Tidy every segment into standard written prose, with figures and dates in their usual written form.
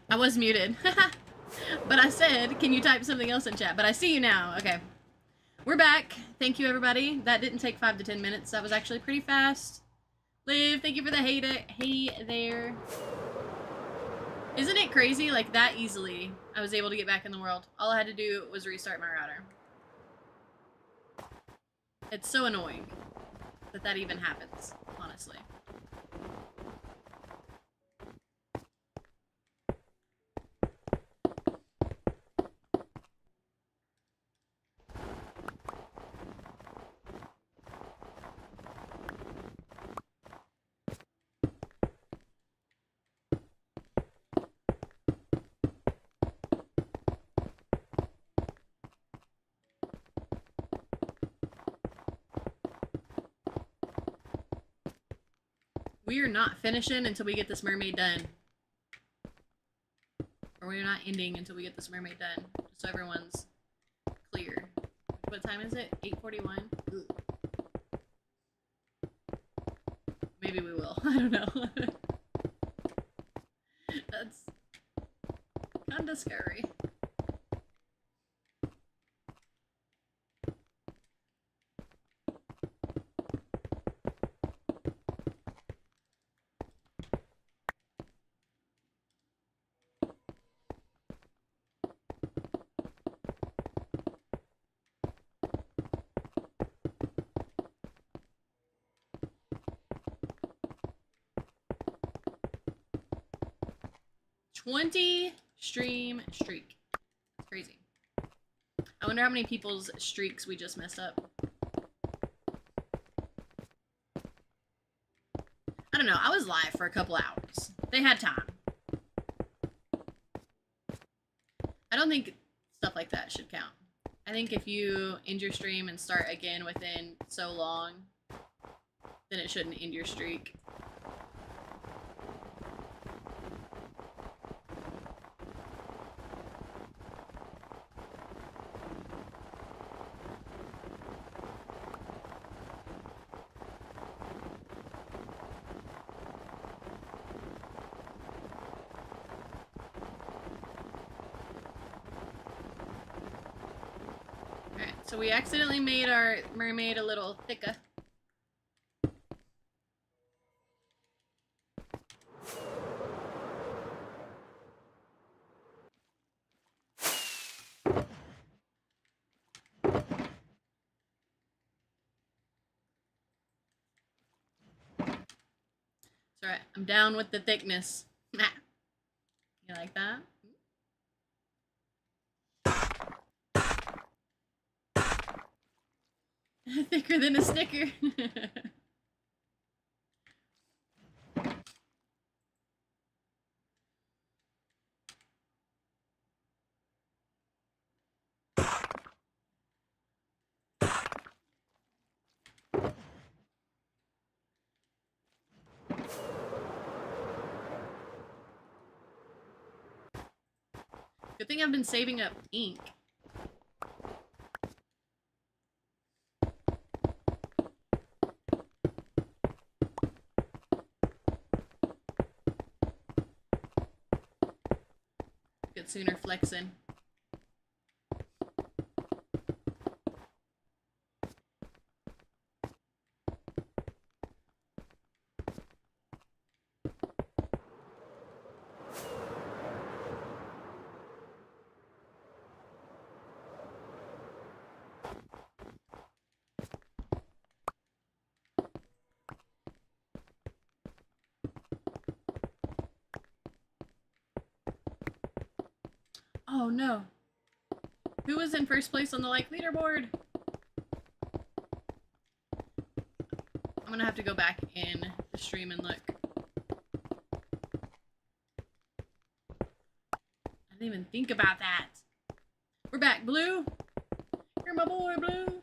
I was muted. But I said, can you type something else in chat? But I see you now. Okay. We're back. Thank you, everybody. That didn't take 5 to 10 minutes. That was actually pretty fast. Liv, thank you for the hey there. Isn't it crazy? Like, that easily, I was able to get back in the world. All I had to do was restart my router. It's so annoying that that even happens, honestly. We are not finishing until we get this mermaid done. Or we're not ending until we get this mermaid done. Just so everyone's clear. What time is it? 8:41? Maybe we will. I don't know. That's kinda scary. $20 stream streak. That's crazy. I wonder how many people's streaks we just messed up. I don't know. I was live for a couple hours. They had time. I don't think stuff like that should count. I think if you end your stream and start again within so long, then it shouldn't end your streak. So we accidentally made our mermaid a little thicker. It's alright, I'm down with the thickness. You like that? Thicker than a Snicker. Good thing I've been saving up ink. Good sooner flexing. Oh no. Who was in first place on the like leaderboard? I'm gonna have to go back in the stream and look. I didn't even think about that. We're back, Blue. You're my boy, Blue.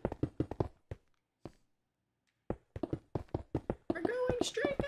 We're going streaking.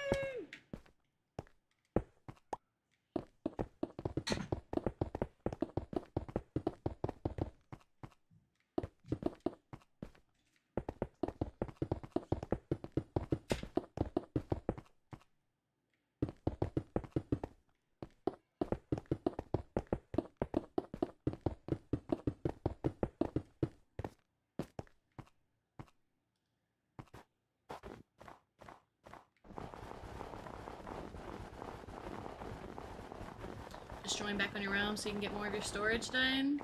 Just join back on your realm so you can get more of your storage done.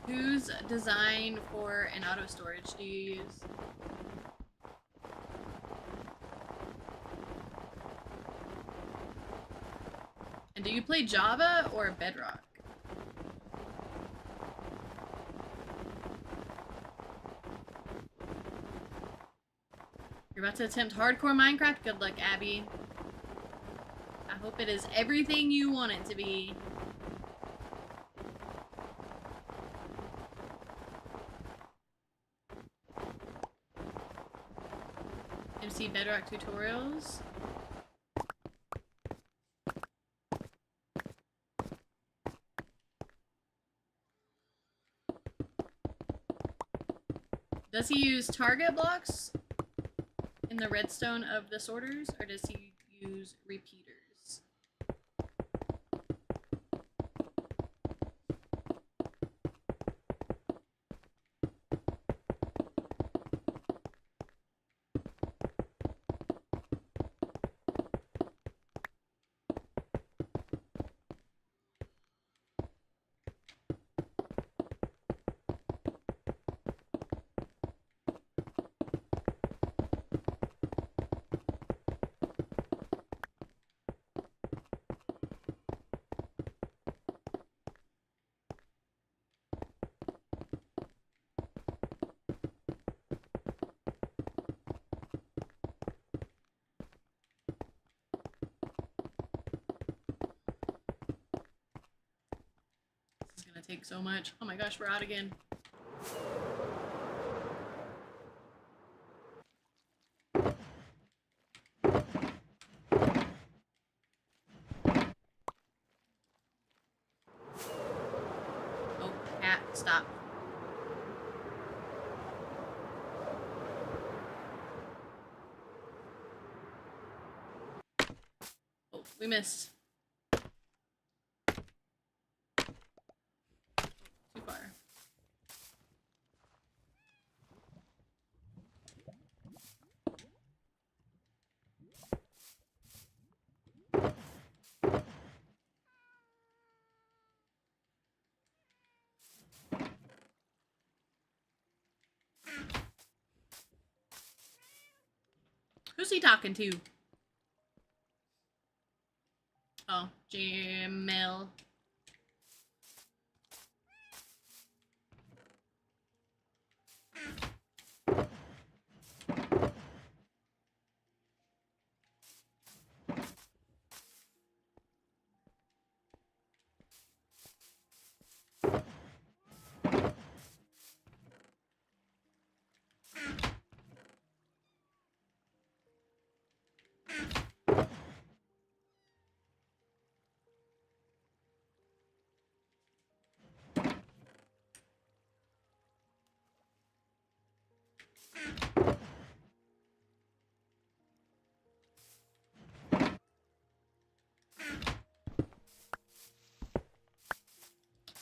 Whose design for an auto storage do you use? And do you play Java or Bedrock? You're about to attempt hardcore Minecraft? Good luck, Abby. I hope it is everything you want it to be. MC Bedrock tutorials. Does he use target blocks in the redstone of the sorters, or does he use repeaters? Take so much. Oh my gosh, we're out again. Oh, cat, stop. Oh, we missed. Who's he talking to? Oh, Jamil.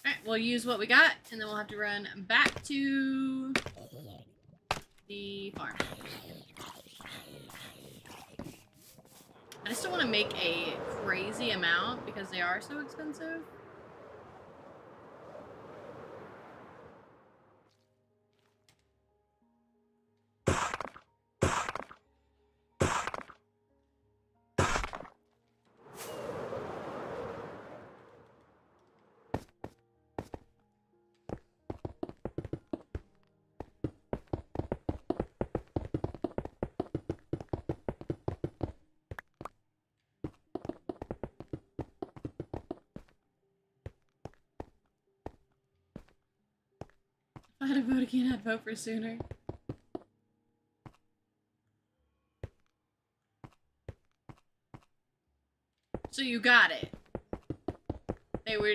Alright, we'll use what we got, and then we'll have to run back to the farm. I just don't want to make a crazy amount because they are so expensive. If I had a vote again, I'd vote for sooner. So you got it. They were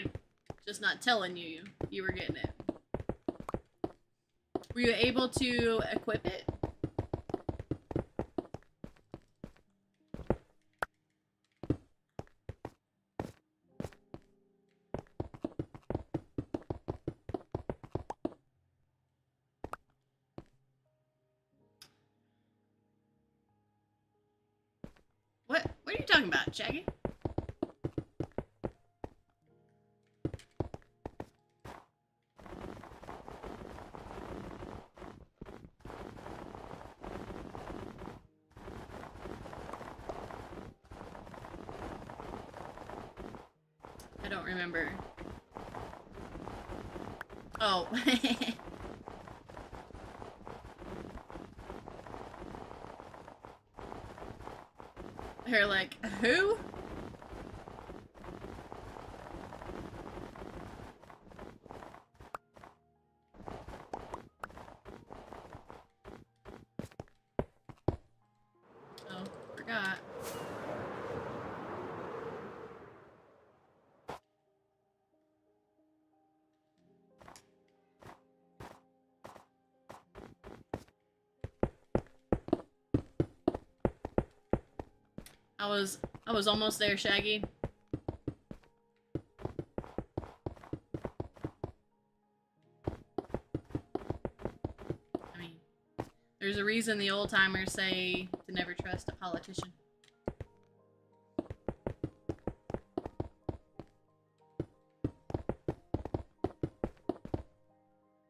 just not telling you you were getting it. Were you able to equip it? What? talking about, Shaggy? I don't remember. Oh. They're like, who? Oh, forgot. I was almost there, Shaggy. I mean, there's a reason the old timers say to never trust a politician.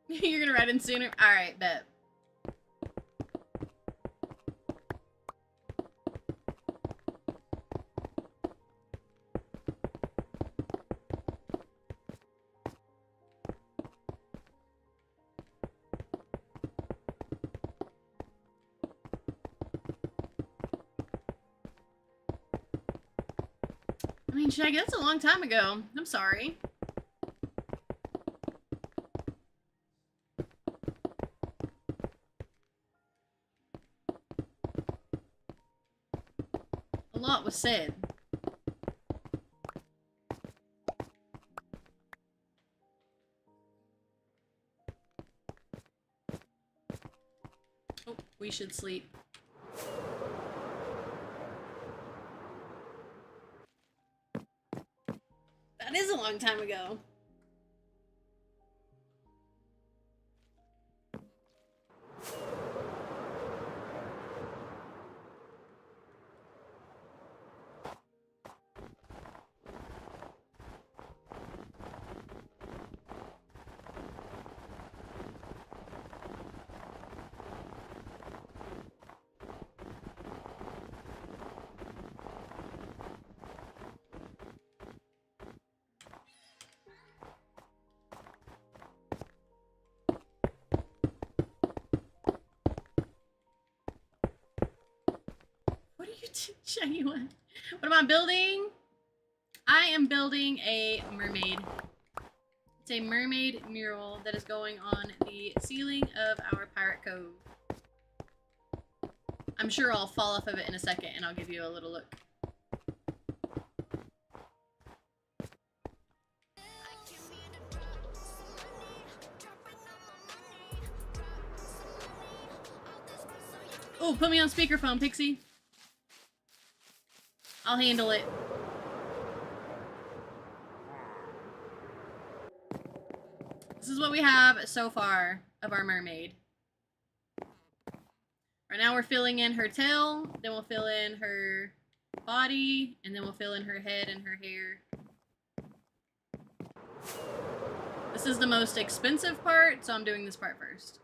You're gonna ride in sooner? Alright, bet. I mean, Shaggy, that's a long time ago. I'm sorry. A lot was said. Oh, we should sleep. That is a long time ago. What are you doing, Shaggy? What am I building? I am building a mermaid. It's a mermaid mural that is going on the ceiling of our pirate cove. I'm sure I'll fall off of it in a second and I'll give you a little look. Oh, put me on speakerphone, Pixie. I'll handle it. This is what we have so far of our mermaid. Right now we're filling in her tail, then we'll fill in her body, and then we'll fill in her head and her hair. This is the most expensive part, so I'm doing this part first.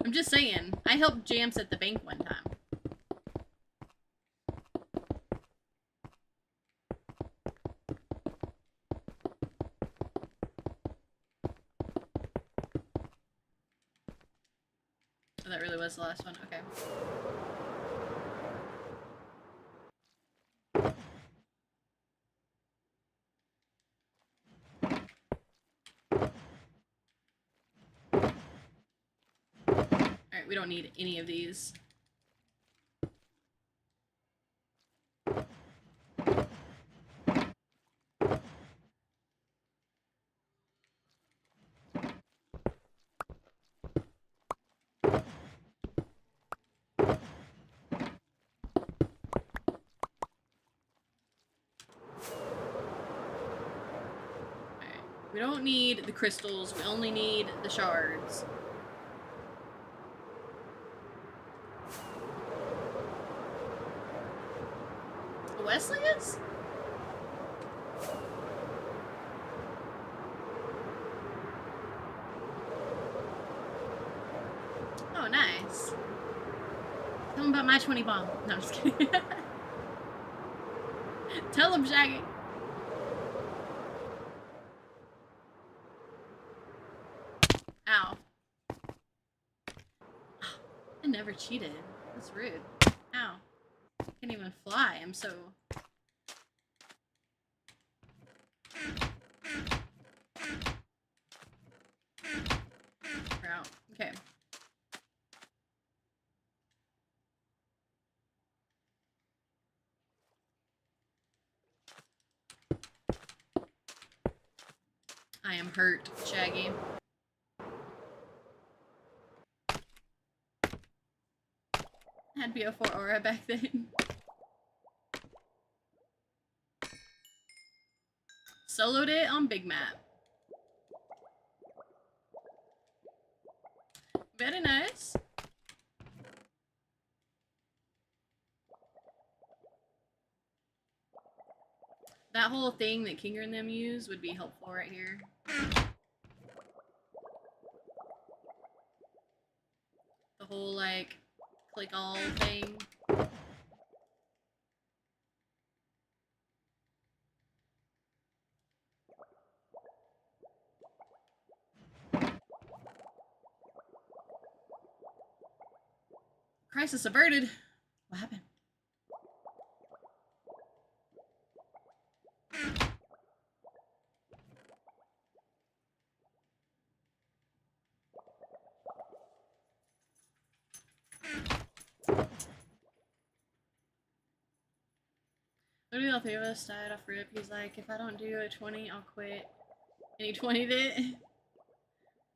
I'm just saying, I helped Jamps at the bank one time. Oh, that really was the last one. Okay. Alright, we don't need any of these. We don't need the crystals, we only need the shards. Wesley is? Oh, nice. Tell him about my 20 bomb. No, I'm just kidding. Tell him, Shaggy. Ow. I never cheated. That's rude. Ow. I can't even fly. I'm so... We're out. Okay. I am hurt, Shaggy. Had BO4 aura back then. Soloed it on Big Map. Very nice. That whole thing that Kinger and them use would be helpful right here. The whole, like, click all thing. Crisis averted. What happened? Literally all three of us died off rip. He's like, if I don't do a 20, I'll quit. And he 20'd it.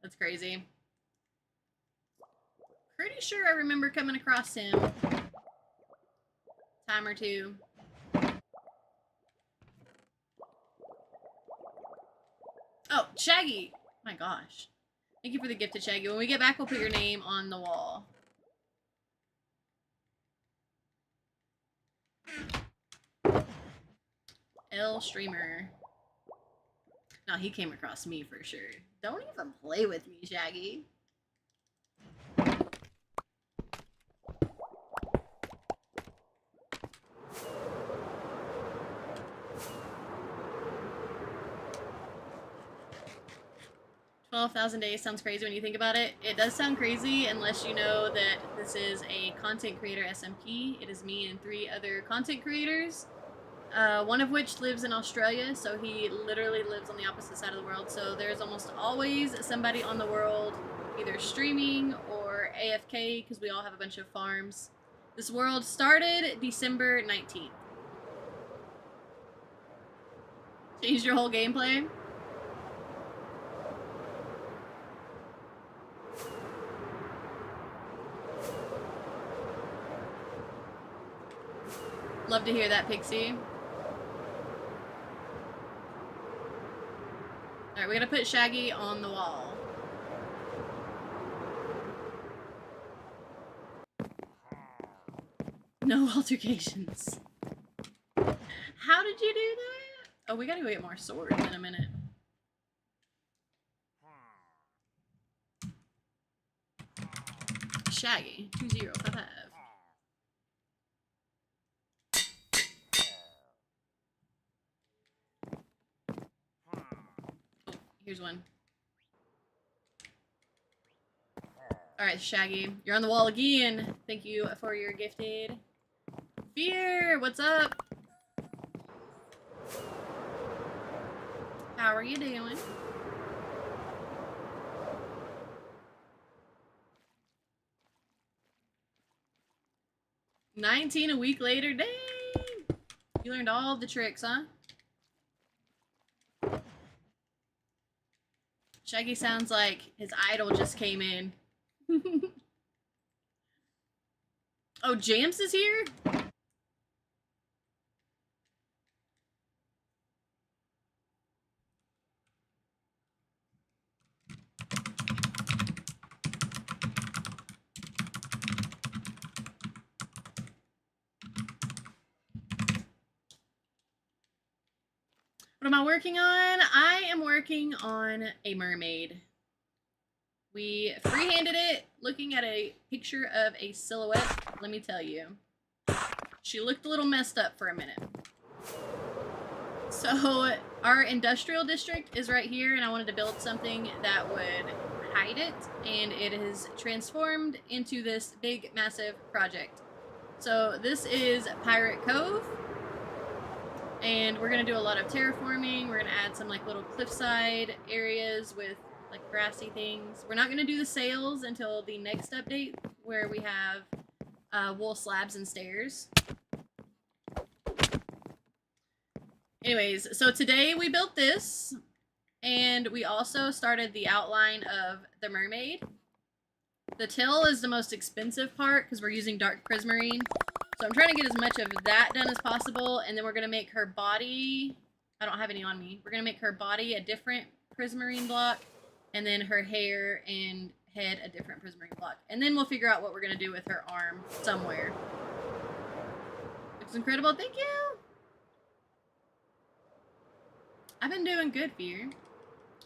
That's crazy. Pretty sure I remember coming across him. Time or two. Oh, Shaggy! My gosh. Thank you for the gifted, Shaggy. When we get back, we'll put your name on the wall. L Streamer. No, he came across me for sure. Don't even play with me, Shaggy. 12,000 days sounds crazy when you think about it. It does sound crazy unless you know that this is a content creator SMP. It is me and 3 other content creators. One of which lives in Australia, so he literally lives on the opposite side of the world. So there's almost always somebody on the world either streaming or AFK because we all have a bunch of farms. This world started December 19th. Changed your whole gameplay? Love to hear that, Pixie. Alright, we gotta put Shaggy on the wall. No altercations. How did you do that? Oh, we gotta go get more swords in a minute. Shaggy, 2055. Here's one. Alright, Shaggy. You're on the wall again. Thank you for your gifted. Fear, what's up? How are you doing? $19 a week later? Dang! You learned all the tricks, huh? Shaggy sounds like his idol just came in. Oh, Jams is here? What am I working on? I am working on a mermaid. We freehanded it, looking at a picture of a silhouette. Let me tell you, she looked a little messed up for a minute. So our industrial district is right here, and I wanted to build something that would hide it, and it is transformed into this big, massive project. So this is Pirate Cove, and we're gonna do a lot of terraforming. We're gonna add some like little cliffside areas with like grassy things. We're not gonna do the sails until the next update, where we have wool slabs and stairs. Anyways, so today we built this, and we also started the outline of the mermaid. The tail is the most expensive part because we're using dark prismarine. So I'm trying to get as much of that done as possible, and then we're going to make her body... I don't have any on me. We're going to make her body a different prismarine block, and then her hair and head a different prismarine block. And then we'll figure out what we're going to do with her arm somewhere. Looks incredible. Thank you! I've been doing good, Fear.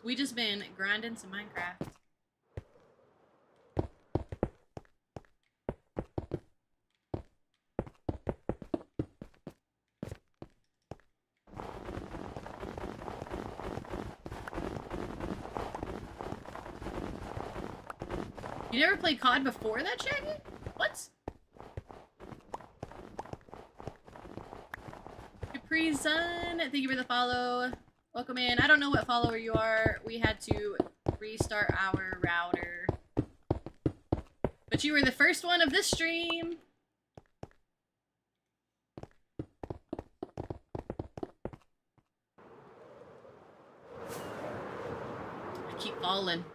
We just been grinding some Minecraft. You never played COD before that, Shaggy? What? Capri Sun, thank you for the follow. Welcome in. I don't know what follower you are. We had to restart our router. But you were the first one of this stream. I keep falling.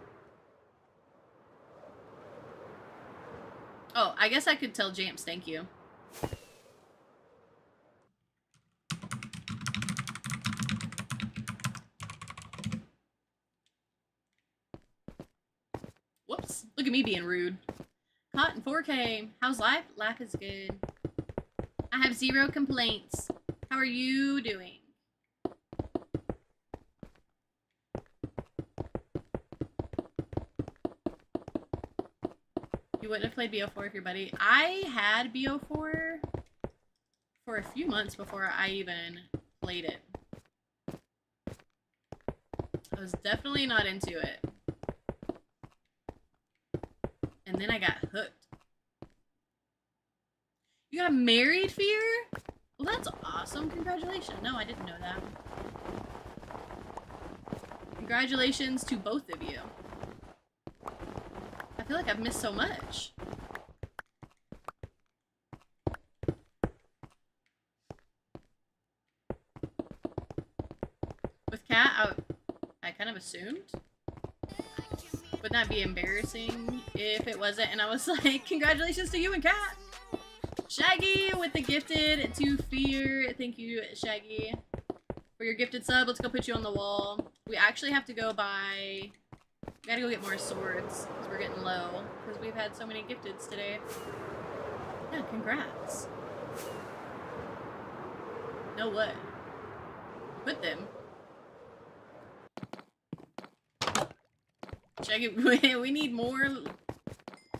Oh, I guess I could tell Jamps thank you. Whoops. Look at me being rude. Hot in 4K. How's life? Life is good. I have 0 complaints. How are you doing? You wouldn't have played BO4 if your buddy... I had BO4 for a few months before I even played it. I was definitely not into it. And then I got hooked. You got married, Fear? Well, that's awesome. Congratulations. No, I didn't know that. Congratulations to both of you. I feel like I've missed so much. With Kat, I kind of assumed. Wouldn't that be embarrassing if it wasn't? And I was like, congratulations to you and Kat. Shaggy with the gifted to Fear. Thank you, Shaggy, for your gifted sub. Let's go put you on the wall. We actually have to go buy... We gotta go get more swords, because we're getting low. Because we've had so many gifteds today. Yeah, congrats. No what? Put them. Shaggy, we need more...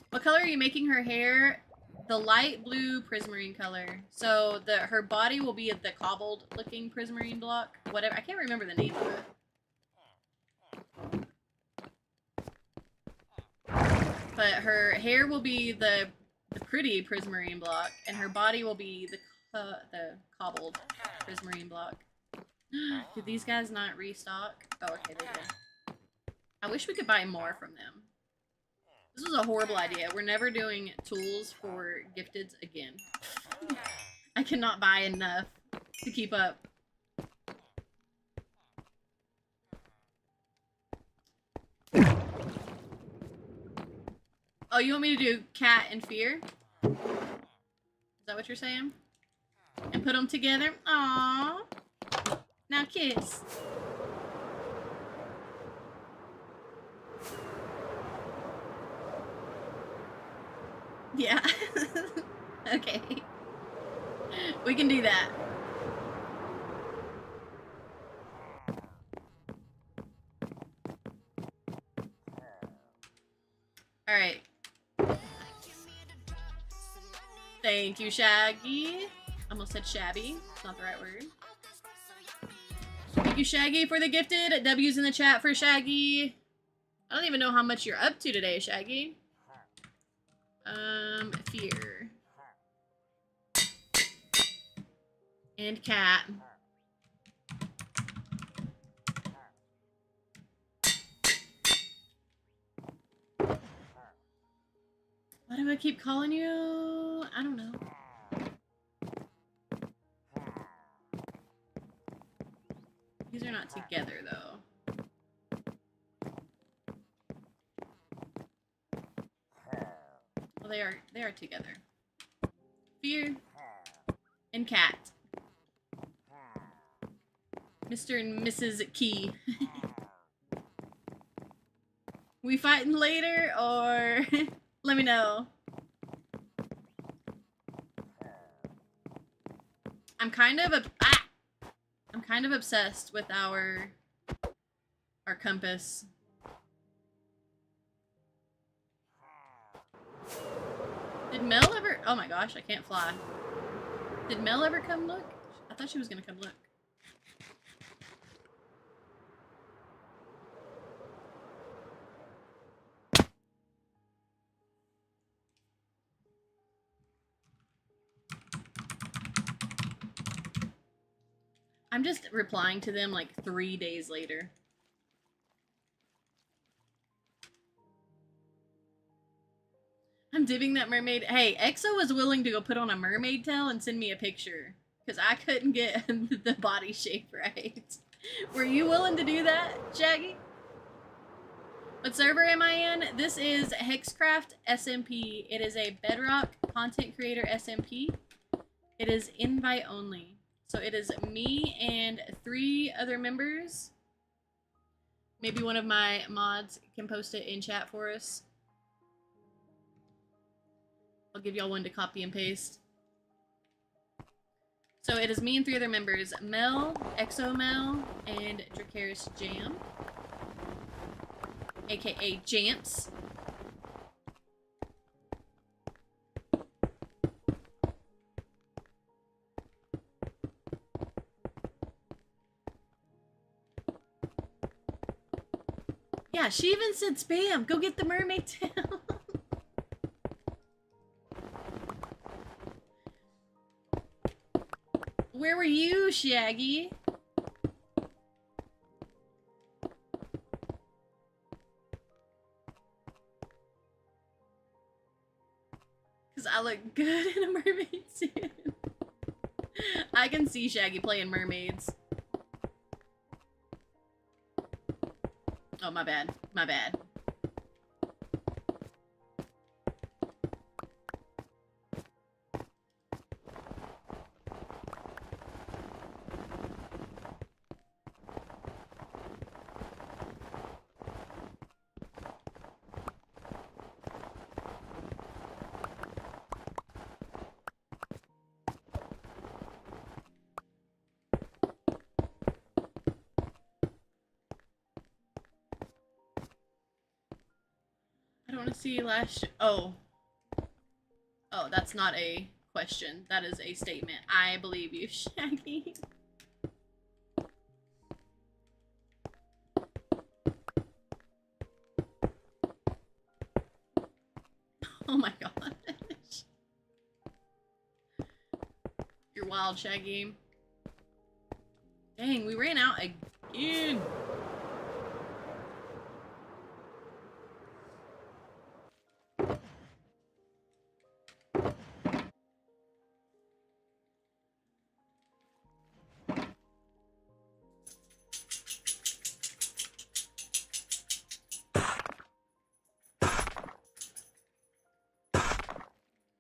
What color are you making her hair? The light blue prismarine color. So her body will be the cobbled looking prismarine block. Whatever. I can't remember the name of it. But her hair will be the pretty prismarine block, and her body will be the cobbled prismarine block. Did these guys not restock? Oh, okay, they did. I wish we could buy more from them. This was a horrible idea. We're never doing tools for gifteds again. I cannot buy enough to keep up. Oh, you want me to do Cat and Fear? Is that what you're saying? And put them together? Aww. Now kiss. Yeah. Okay. We can do that. Alright. Thank you, Shaggy. Almost said shabby. It's not the right word. Thank you, Shaggy, for the gifted. W's in the chat for Shaggy. I don't even know how much you're up to today, Shaggy. Fear. And cat. Why do I keep calling you? I don't know. These are not together, though. Well, they are together. Fear and cat. Mr. and Mrs. Key. We fighting later, or let me know. I'm kind of obsessed with our compass. Did Mel ever? Oh my gosh, I can't fly. Did Mel ever come look? I thought she was gonna come look. I'm just replying to them like 3 days later. I'm dipping that mermaid. Hey, EXO was willing to go put on a mermaid tail and send me a picture. Because I couldn't get the body shape right. Were you willing to do that, Shaggy? What server am I in? This is HexCraft SMP. It is a Bedrock content creator SMP. It is invite only. So it is me and 3 other members. Maybe one of my mods can post it in chat for us. I'll give y'all one to copy and paste. So it is me and 3 other members, Mel, EXO-Mel, and Dracaris Jam, aka Jamps. Yeah, she even said spam. Go get the mermaid tail. Where were you, Shaggy? Because I look good in a mermaid suit. I can see Shaggy playing mermaids. Oh, my bad. My bad. I don't want to see last... Oh. Oh, that's not a question. That is a statement. I believe you, Shaggy. Oh my gosh. You're wild, Shaggy. Dang, we ran out again.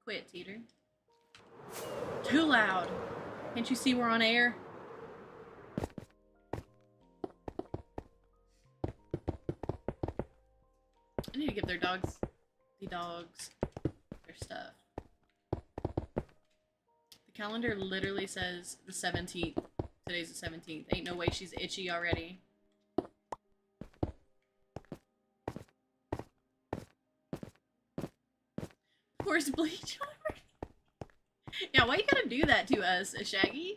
Quit, Teeter. Too loud. Can't you see we're on air? I need to give the dogs their stuff. The calendar literally says the 17th. Today's the 17th. Ain't no way she's itchy already. course bleach. Yeah, why you gotta do that to us, Shaggy?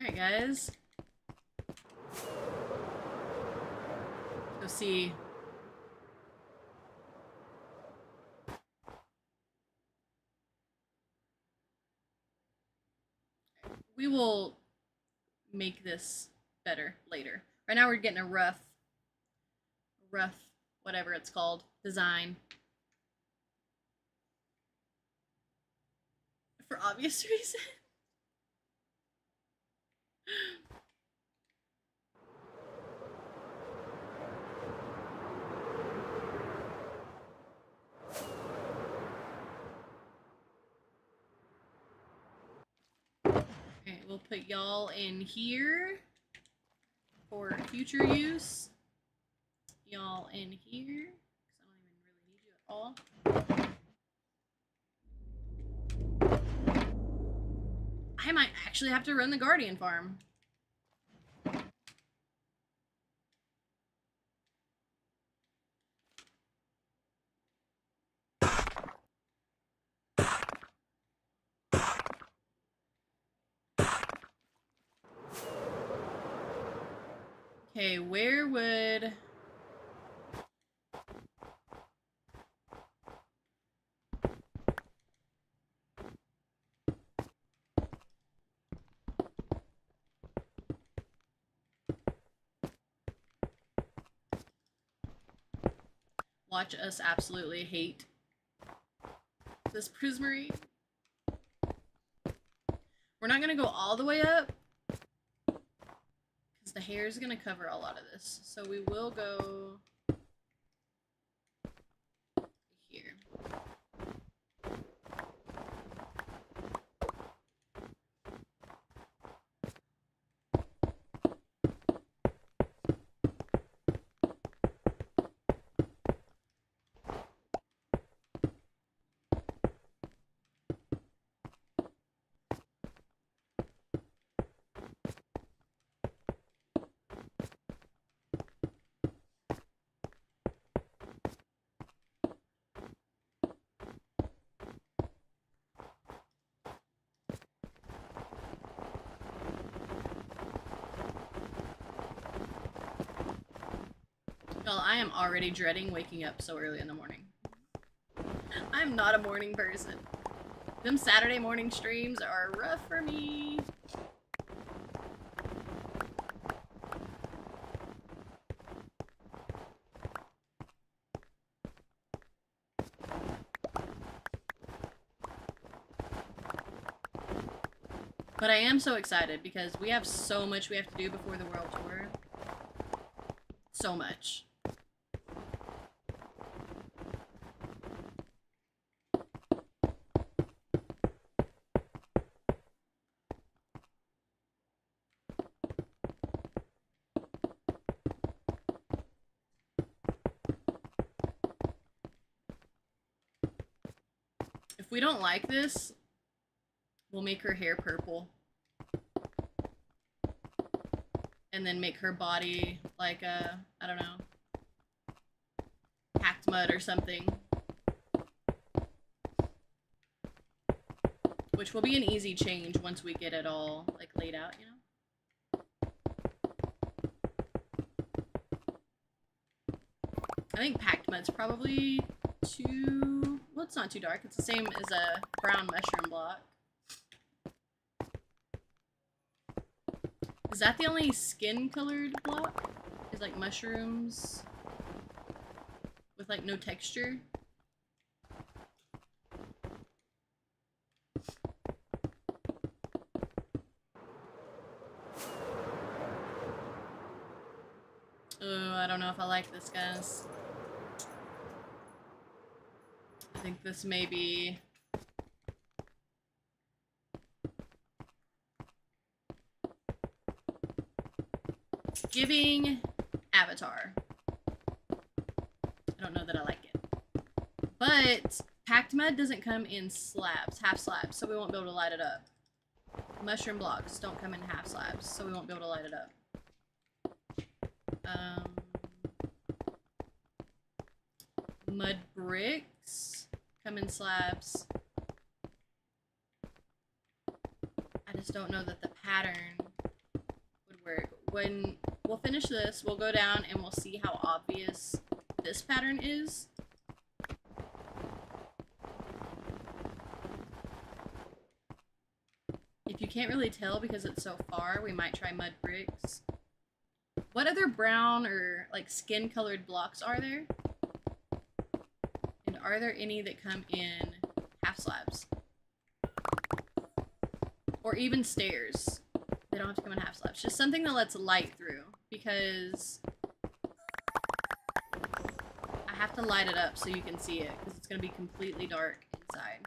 Alright, guys. Go see. We will make this better later. Right now we're getting a rough, whatever it's called, design. For obvious reasons. Okay, we'll put y'all in here for future use. Y'all in here, because I don't even really need you at all. I might actually have to run the Guardian farm. Okay, where would... Watch us absolutely hate this Prismarine. We're not gonna go all the way up, because the hair is gonna cover a lot of this. So we will go here. Well, I am already dreading waking up so early in the morning. I'm not a morning person. Them Saturday morning streams are rough for me. But I am so excited because we have so much we have to do before the World Tour. So much. If we don't like this, we'll make her hair purple. And then make her body like a, I don't know, hacked mud or something. Which will be an easy change once we get it all like laid out, you know? I think packed mud's probably too... Well, it's not too dark. It's the same as a brown mushroom block. Is that the only skin-colored block? Is like mushrooms with like no texture? don't know if I like this, guys. I think this may be... giving Avatar. I don't know that I like it. But packed mud doesn't come in slabs, half slabs, so we won't be able to light it up. Mushroom blocks don't come in half slabs, so we won't be able to light it up. Mud bricks come in slabs. I just don't know that the pattern would work. When we'll finish this, we'll go down and we'll see how obvious this pattern is. If you can't really tell because it's so far, we might try mud bricks. What other brown or like skin colored blocks are there? And are there any that come in half slabs? Or even stairs. They don't have to come in half slabs. Just something that lets light through, because I have to light it up so you can see it, because it's going to be completely dark inside.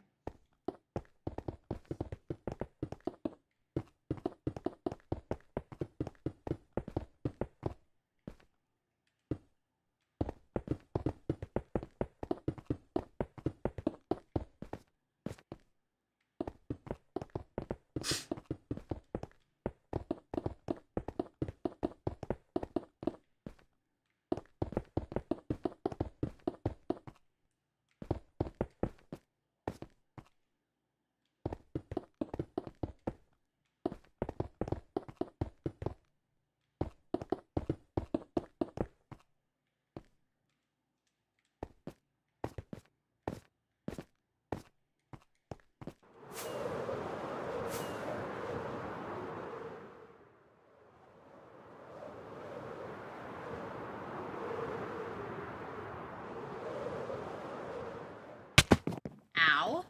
Ow.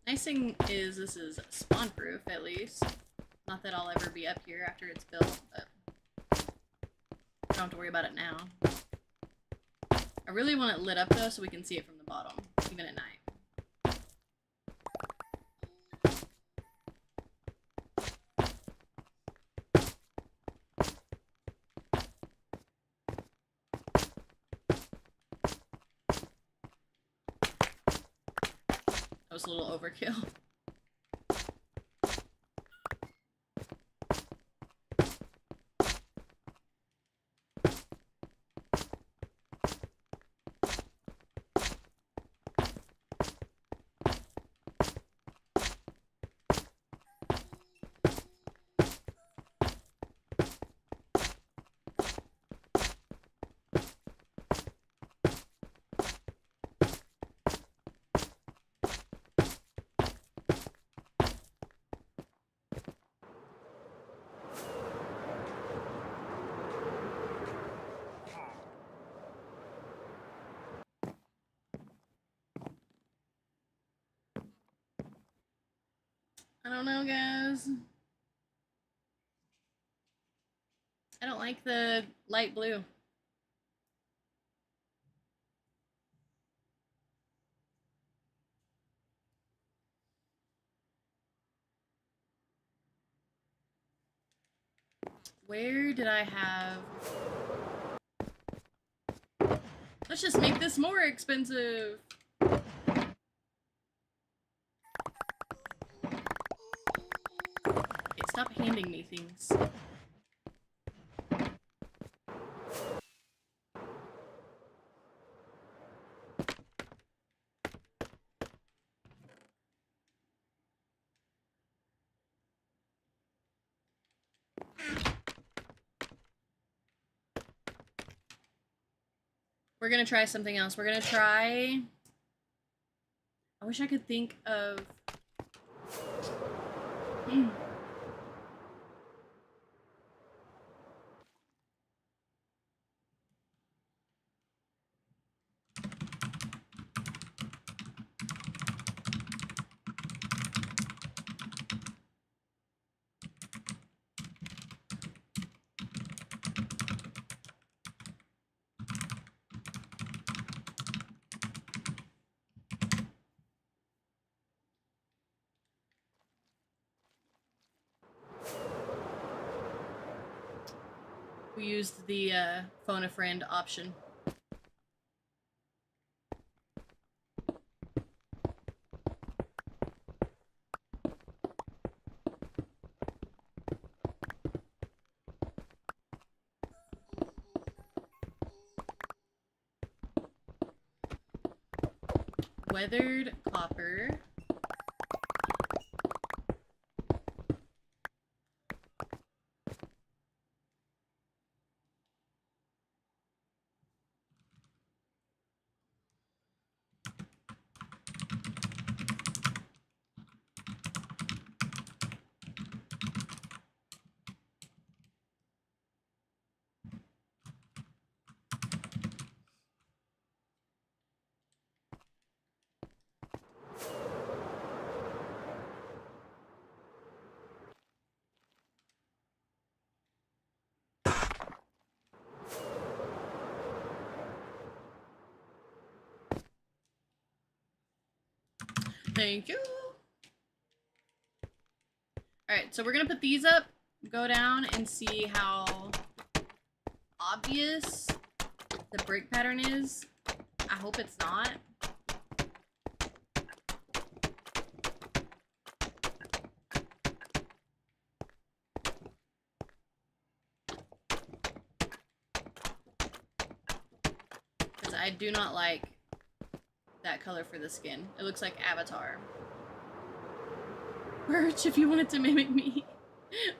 Nice thing is this is spawn proof, at least. Not that I'll ever be up here after it's built, but I don't have to worry about it now. I really want it lit up though so we can see it from the bottom, even at night. That was a little overkill. I don't know, guys. I don't like the light blue. Where did I have... Let's just make this more expensive. Okay, stop handing me things. We're gonna try something else. We're gonna try... I wish I could think of... We used the phone a friend option. Weathered copper. Thank you. Alright, so we're gonna put these up, go down, and see how obvious the brick pattern is. I hope it's not. Because I do not like that color for the skin. It looks like Avatar. Birch, if you wanted to mimic me.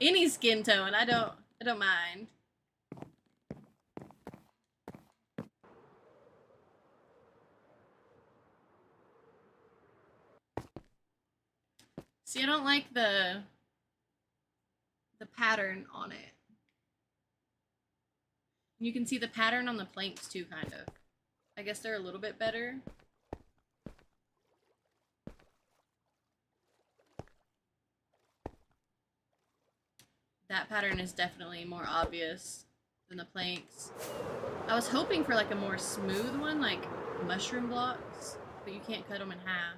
Any skin tone, I don't mind. See, I don't like the pattern on it. You can see the pattern on the planks too, kind of. I guess they're a little bit better. That pattern is definitely more obvious than the planks. I was hoping for like a more smooth one, like mushroom blocks, but you can't cut them in half.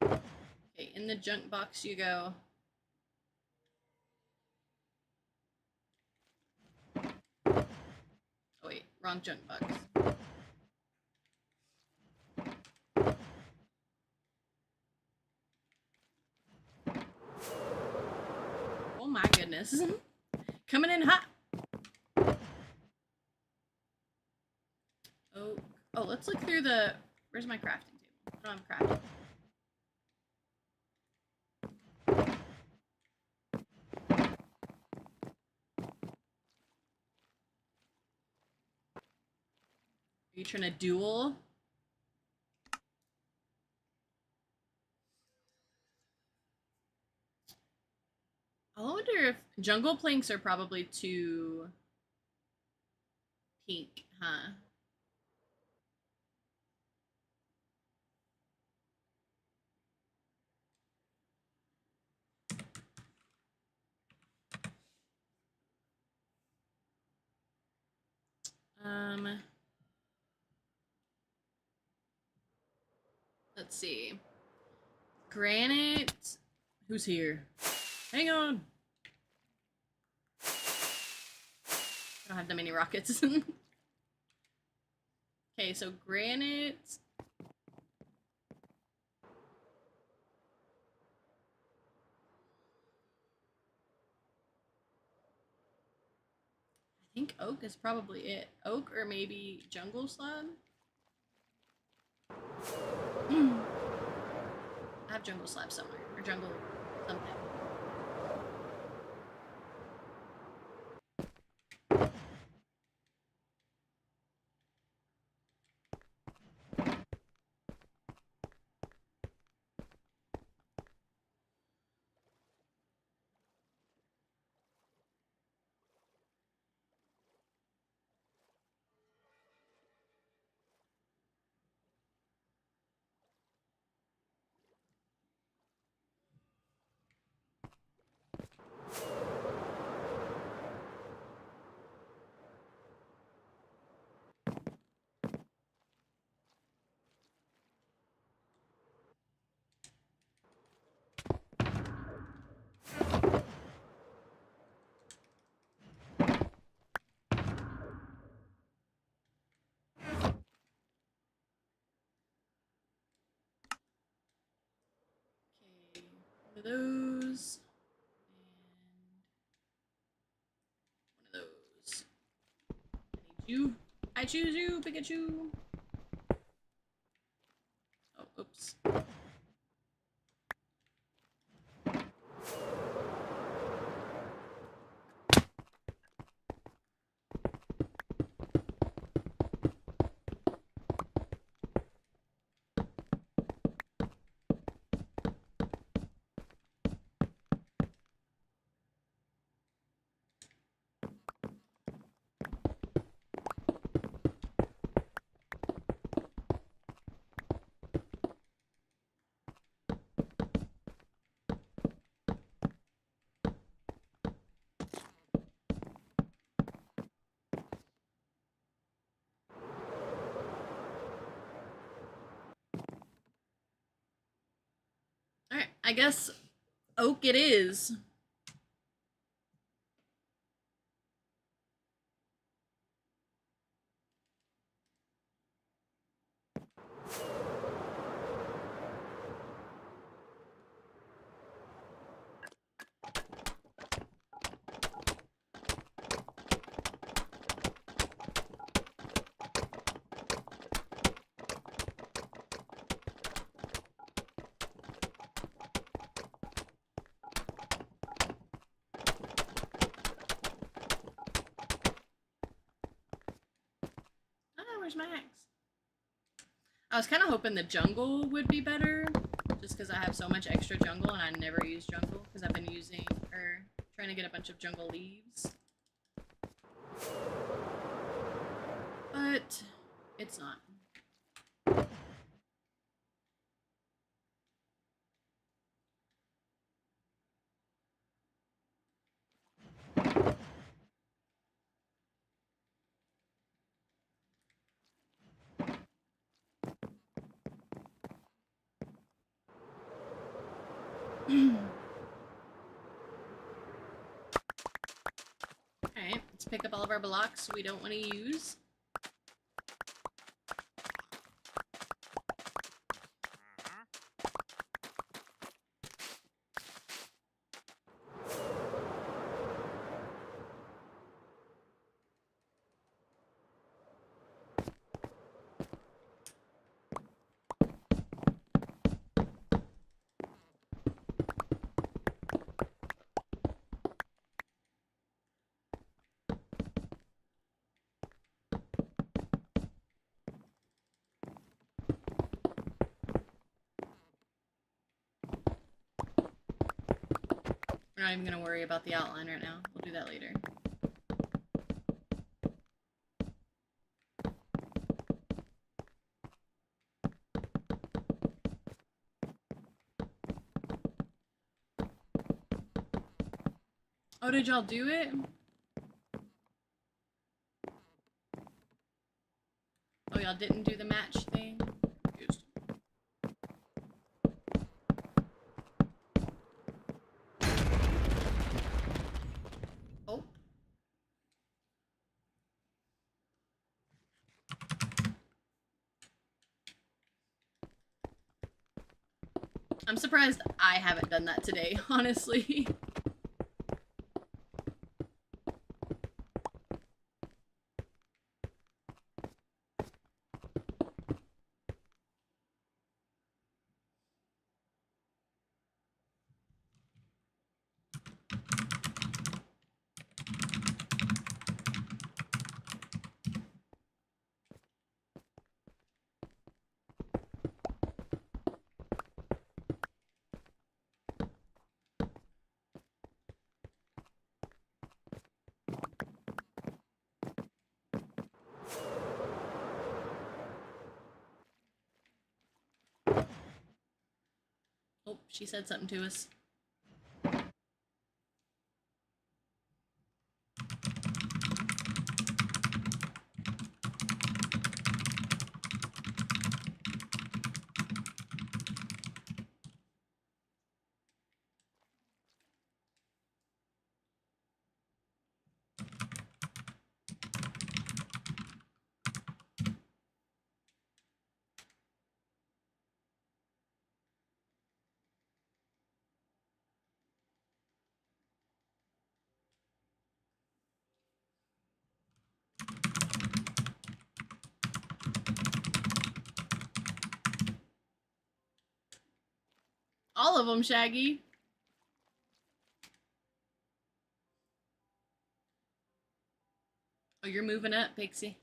Okay, in the junk box you go. Oh wait, wrong junk box. Oh my goodness. Coming in hot. Oh, let's look through the... Where's my crafting table? I don't have crafting. Are you trying to duel? I wonder if jungle planks are probably too pink, huh? Let's see. Granite. Who's here? Hang on. don't have that many rockets. Okay, so granite. I think oak is probably it. Oak or maybe jungle slab? I have jungle slab somewhere. Or jungle something. Okay, one of those. And one of those. I need you. I choose you, Pikachu. Oh, oops. Alright, I guess oak it is. Where's my axe? I was kind of hoping the jungle would be better, just because I have so much extra jungle and I never use jungle because I've been using or trying to get a bunch of jungle leaves. But it's not. Alright, let's pick up all of our blocks we don't want to use. We're not even going to worry about the outline right now. We'll do that later. Oh, did y'all do it? Oh, y'all didn't do the match thing? Confused. Oh. I'm surprised I haven't done that today, honestly. Oh, she said something to us. All of them, Shaggy. Oh, you're moving up, Pixie.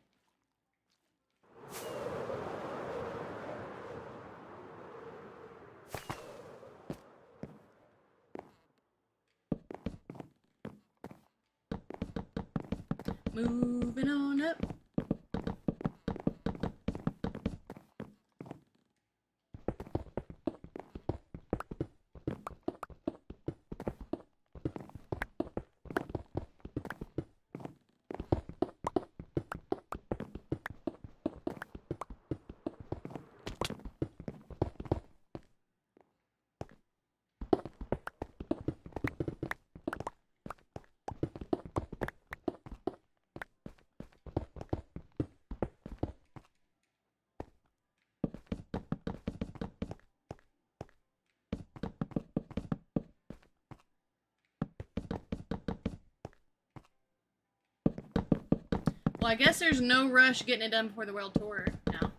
Moving on up. Well, I guess there's no rush getting it done before the world tour now.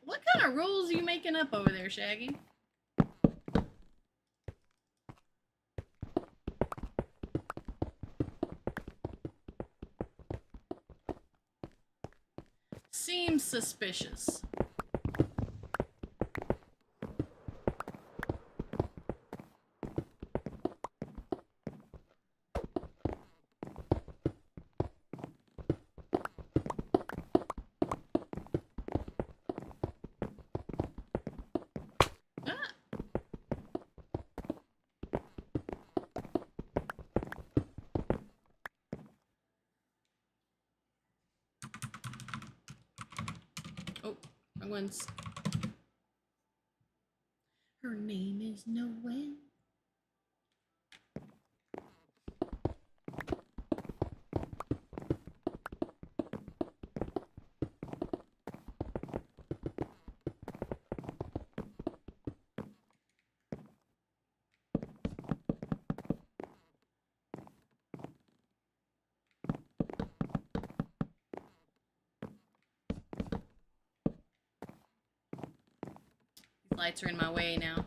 What kind of rules are you making up over there, Shaggy? Seems suspicious. Oh, wrong ones. Her name is Noel. These lights are in my way now.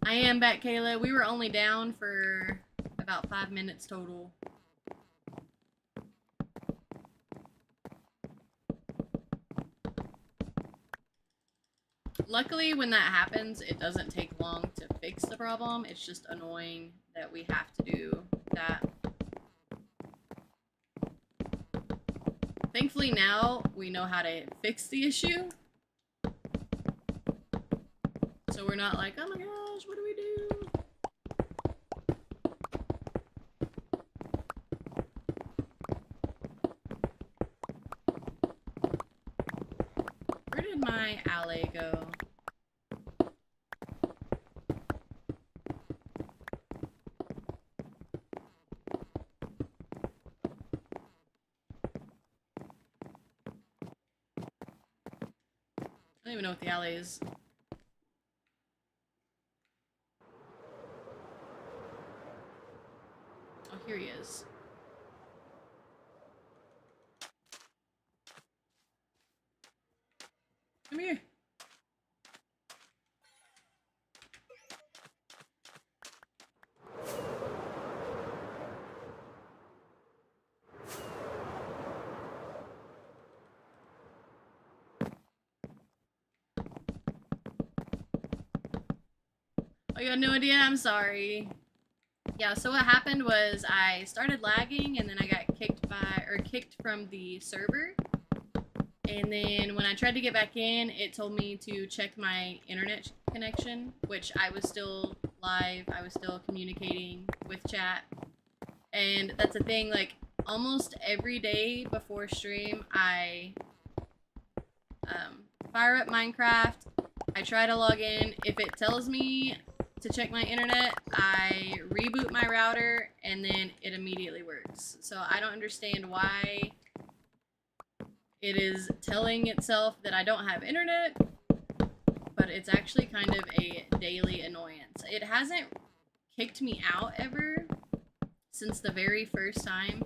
I am back, Kayla. We were only down for about 5 minutes total. Luckily, when that happens, it doesn't take long to fix the problem. It's just annoying that we have to do that. Thankfully, now we know how to fix the issue. So we're not like, oh my gosh, what do we do? my alley go? I don't even know what the alley is. Oh, here he is. Come here. Oh, you had no idea? I'm sorry. Yeah, so what happened was I started lagging and then I got kicked from the server. And then when I tried to get back in, it told me to check my internet connection, which I was still live. I was still communicating with chat. And that's the thing, like, almost every day before stream, I fire up Minecraft. I try to log in. If it tells me to check my internet, I reboot my router, and then it immediately works. So I don't understand why it is telling itself that I don't have internet, but it's actually kind of a daily annoyance. It hasn't kicked me out ever since the very first time.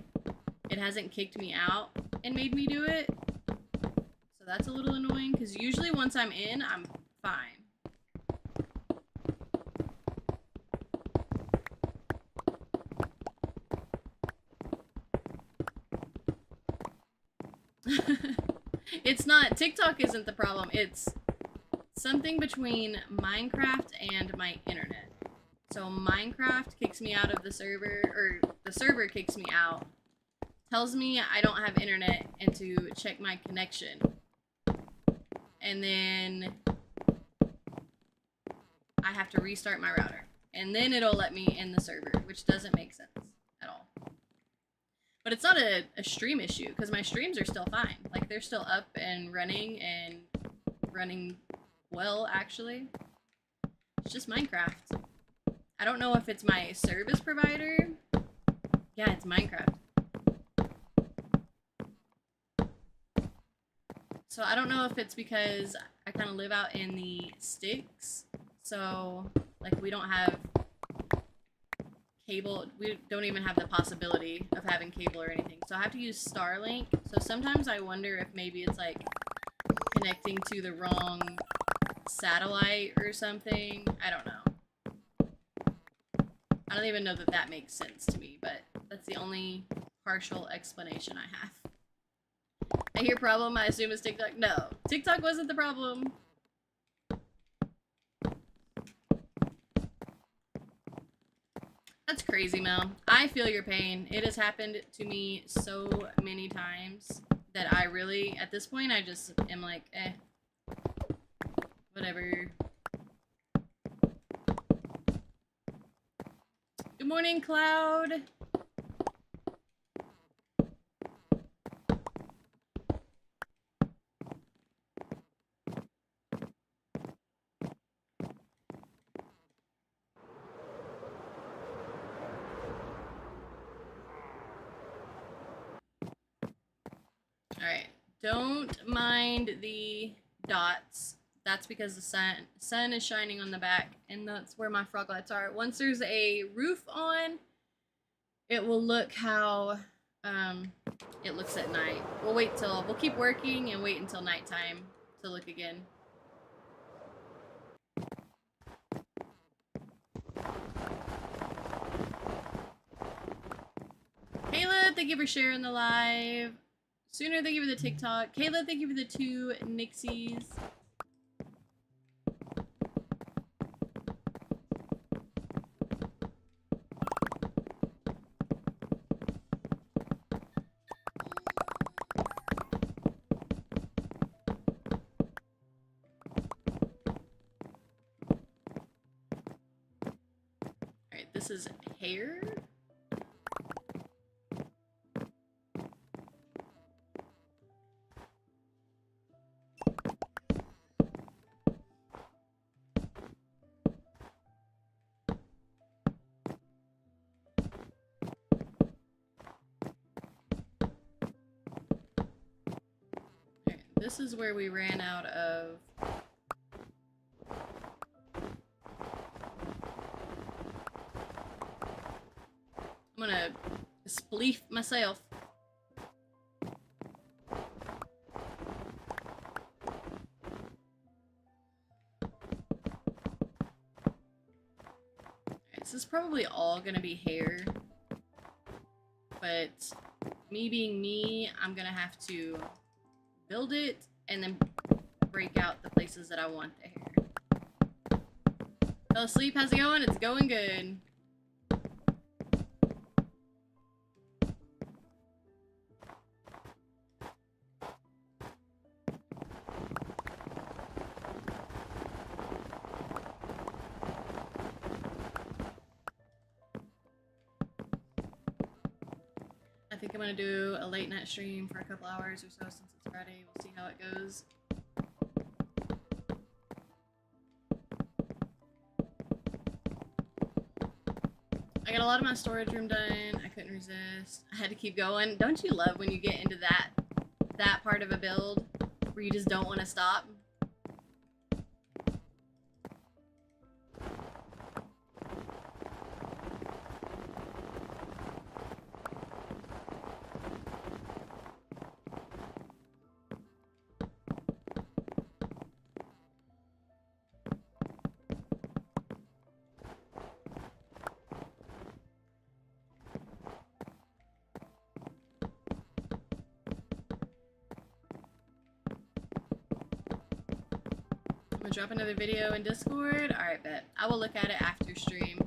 It hasn't kicked me out and made me do it. So that's a little annoying, because usually once I'm in, I'm fine. It's not, TikTok isn't the problem, it's something between Minecraft and my internet. So Minecraft kicks me out of the server, or the server kicks me out, tells me I don't have internet and to check my connection. And then I have to restart my router. And then it'll let me in the server, which doesn't make sense at all. But it's not a stream issue, because my streams are still fine. Like, they're still up and running well, actually. It's just Minecraft. I don't know if it's my service provider. Yeah, it's Minecraft. So I don't know if it's because I kind of live out in the sticks. So, like, we don't have cable. We don't even have the possibility of having cable or anything. So I have to use Starlink. So sometimes I wonder if maybe it's, like, connecting to the wrong satellite or something. I don't know. I don't even know that that makes sense to me, but that's the only partial explanation I have. I hear problem, I assume it's TikTok. No, TikTok wasn't the problem. That's crazy, Mel. I feel your pain. It has happened to me so many times that I really, at this point, I just am like, eh, whatever. Good morning, Cloud. Alright, don't mind the dots. That's because the sun is shining on the back, and that's where my frog lights are. Once there's a roof on, it will look how it looks at night. We'll keep working and wait until nighttime to look again. Kayla, thank you for sharing the live. Sooner, thank you for the TikTok. Kayla, thank you for the 2 Nyx-mas. Alright, this is hair. this is where we ran out of... I'm gonna spleef myself. This is probably all gonna be hair, but me being me, I'm gonna have to build it and then break out the places that I want the hair. Fell asleep, how's it going? It's going good. I think I'm gonna do a late night stream for a couple hours or so since it's Friday. We'll see how it goes. I got a lot of my storage room done. I couldn't resist. I had to keep going. Don't you love when you get into that part of a build where you just don't want to stop? Drop another video in Discord? Alright, bet. I will look at it after stream.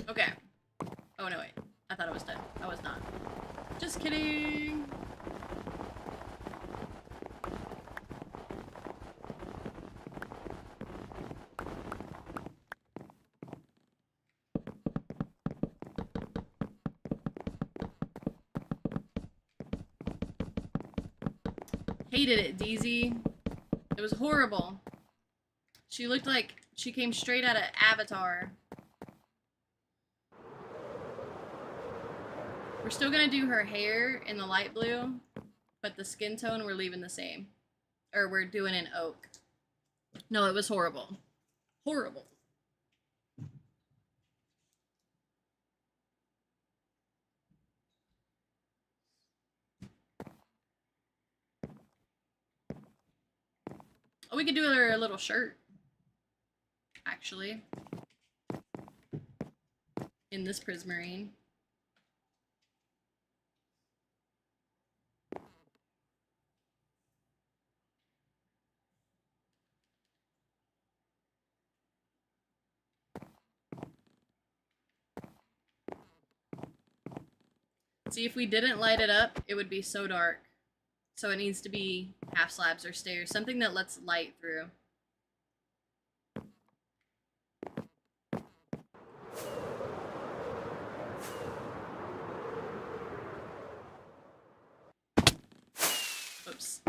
Okay. Oh, no, wait. I thought I was done. I was not. Just kidding. Hated it, DZ. It was horrible. She looked like she came straight out of Avatar. We're still gonna do her hair in the light blue, but the skin tone we're leaving the same. Or we're doing an oak. No, it was horrible. Horrible. Oh, we could do her a little shirt. Actually. In this prismarine. See, if we didn't light it up, it would be so dark. So it needs to be half slabs or stairs. Something that lets light through. Oops.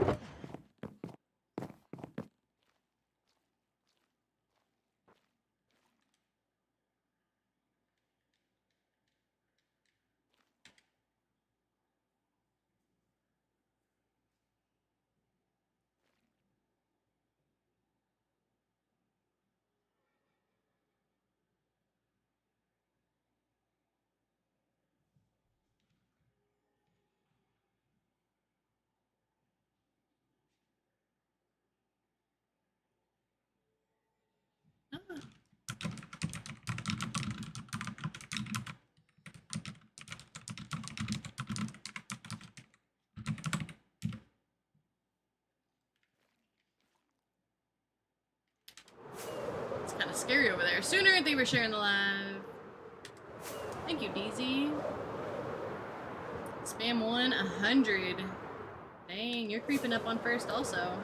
scary over there. Sooner they were sharing the live. Thank you, DZ. Spam 100. Dang, you're creeping up on first also.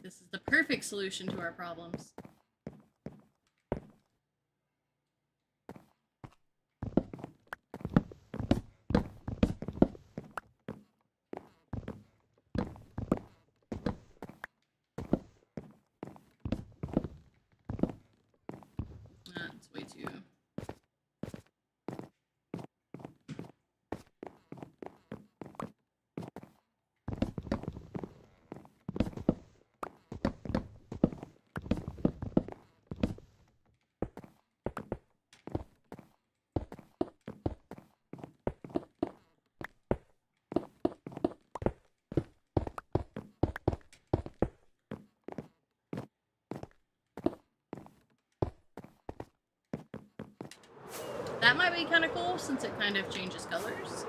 This is the perfect solution to our problems. That's way too... That might be kind of cool since it kind of changes colors.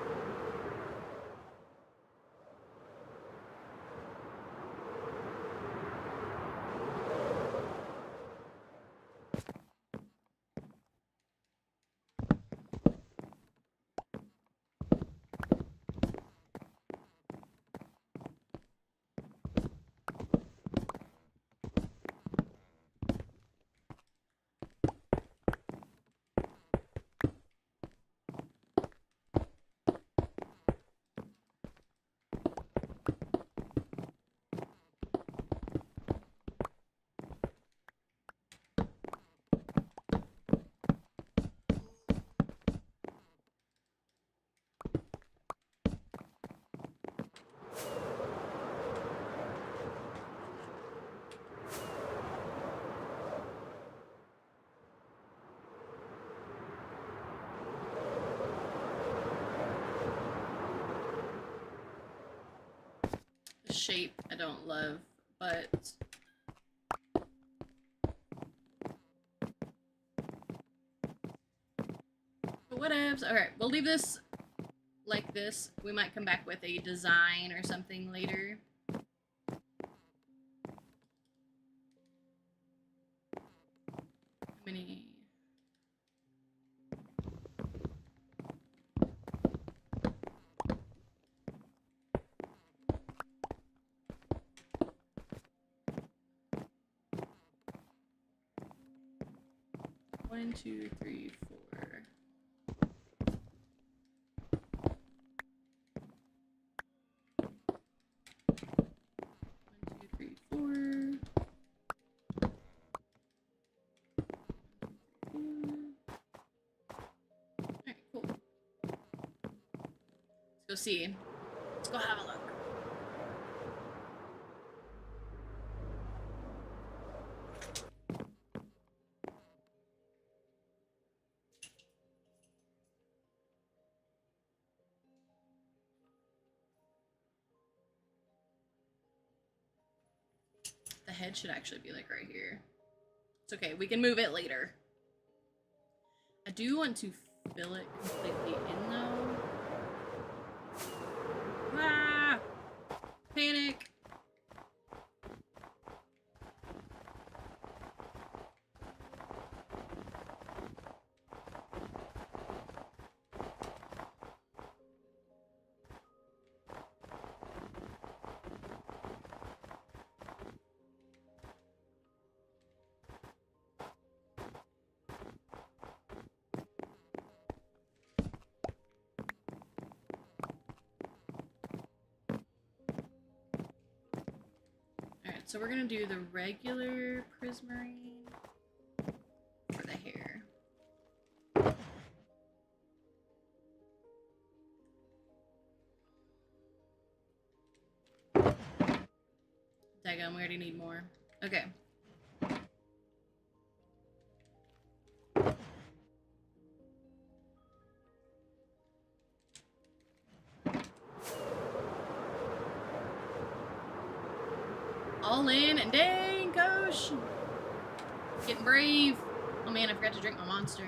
Shape I don't love, but whatevs. Alright, we'll leave this like this. We might come back with a design or something later. How many? One, two, three, four. 1, 2, 3, 4. 1, 2, 3, 4. Alright, cool. Let's go see. Let's go have a look. The head should actually be like right here. It's okay, we can move it later. I do want to fill it completely in though. Panic. So we're gonna do the regular prismarine for the hair. Daggone, we already need more. Okay. All in and dang, Kosh! Getting brave. Oh man, I forgot to drink my monster.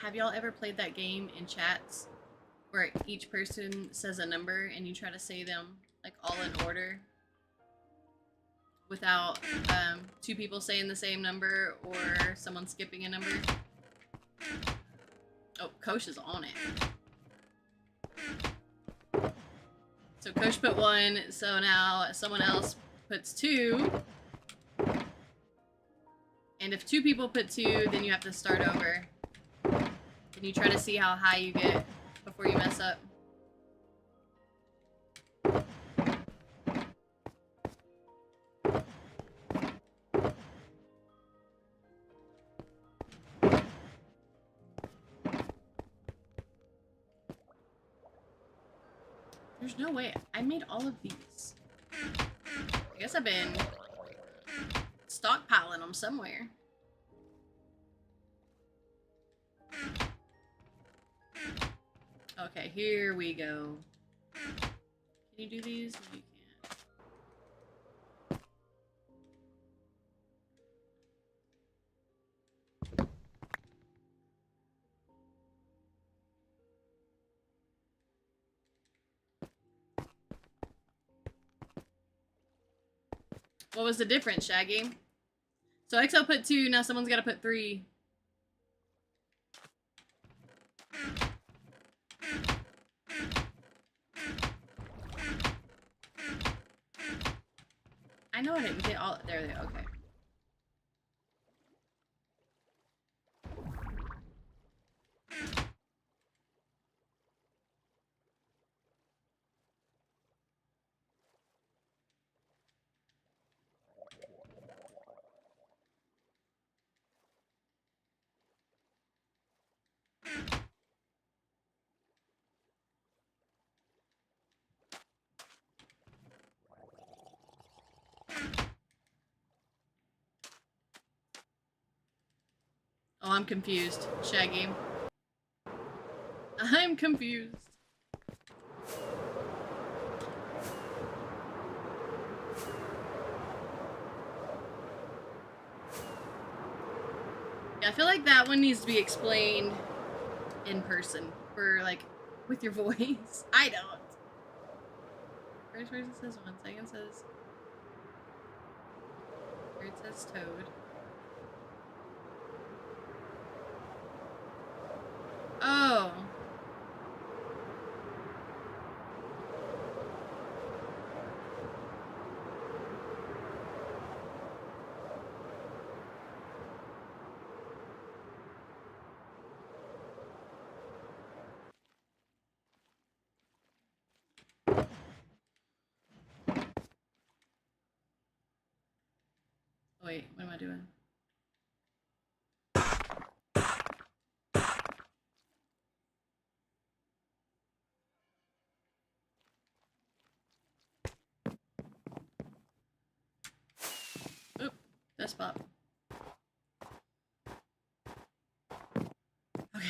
Have y'all ever played that game in chats where each person says a number and you try to say them like all in order without two people saying the same number or someone skipping a number? Oh, Kosh is on it. So Kosh put 1, so now someone else puts 2. And if 2 people put 2, then you have to start over. And you try to see how high you get before you mess up. There's no way. I made all of these. I guess I've been stockpiling them somewhere. Okay, here we go. Can you do these? You can. What was the difference, Shaggy? So XL put 2, now someone's got to put 3. I know I didn't get all. There they go. Okay. Oh, I'm confused, Shaggy. I'm confused. Yeah, I feel like that one needs to be explained in person, for like, with your voice. I don't. First person says 1, second says... Third says Toad. Oh. Wait, what am I doing? Best spot. Okay.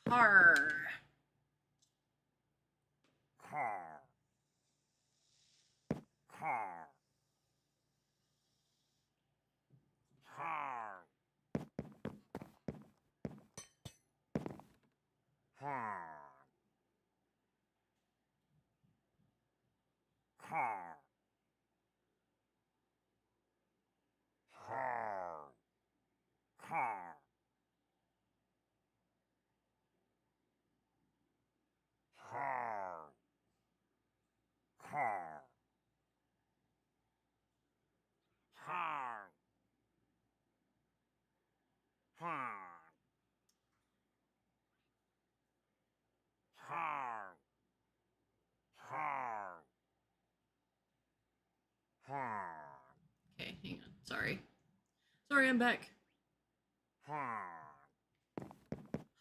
Har. Okay, hang on. Sorry. Sorry, I'm back.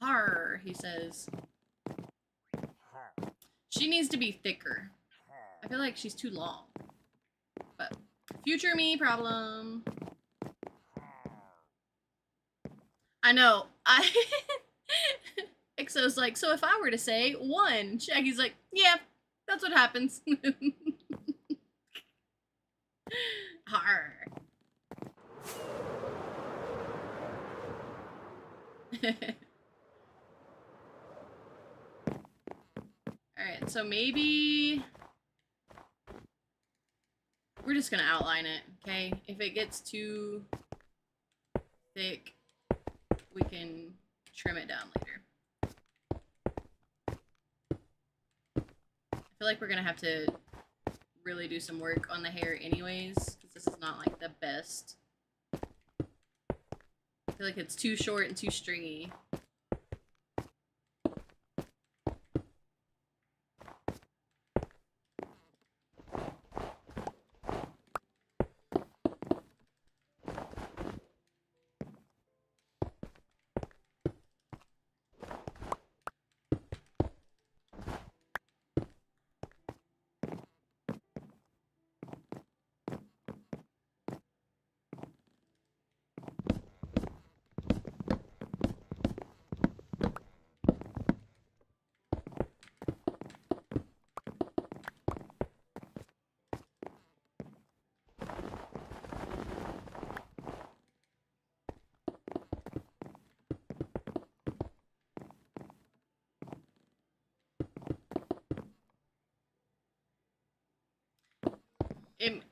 Har, he says. She needs to be thicker. I feel like she's too long. But future me problem. I know. Exo's like, so if I were to say one, Shaggy's like, yeah, that's what happens. Har. Alright, so maybe we're just gonna outline it, okay? If it gets too thick, we can trim it down later. I feel like we're gonna have to really do some work on the hair anyways, because this is not like the best. I feel like it's too short and too stringy.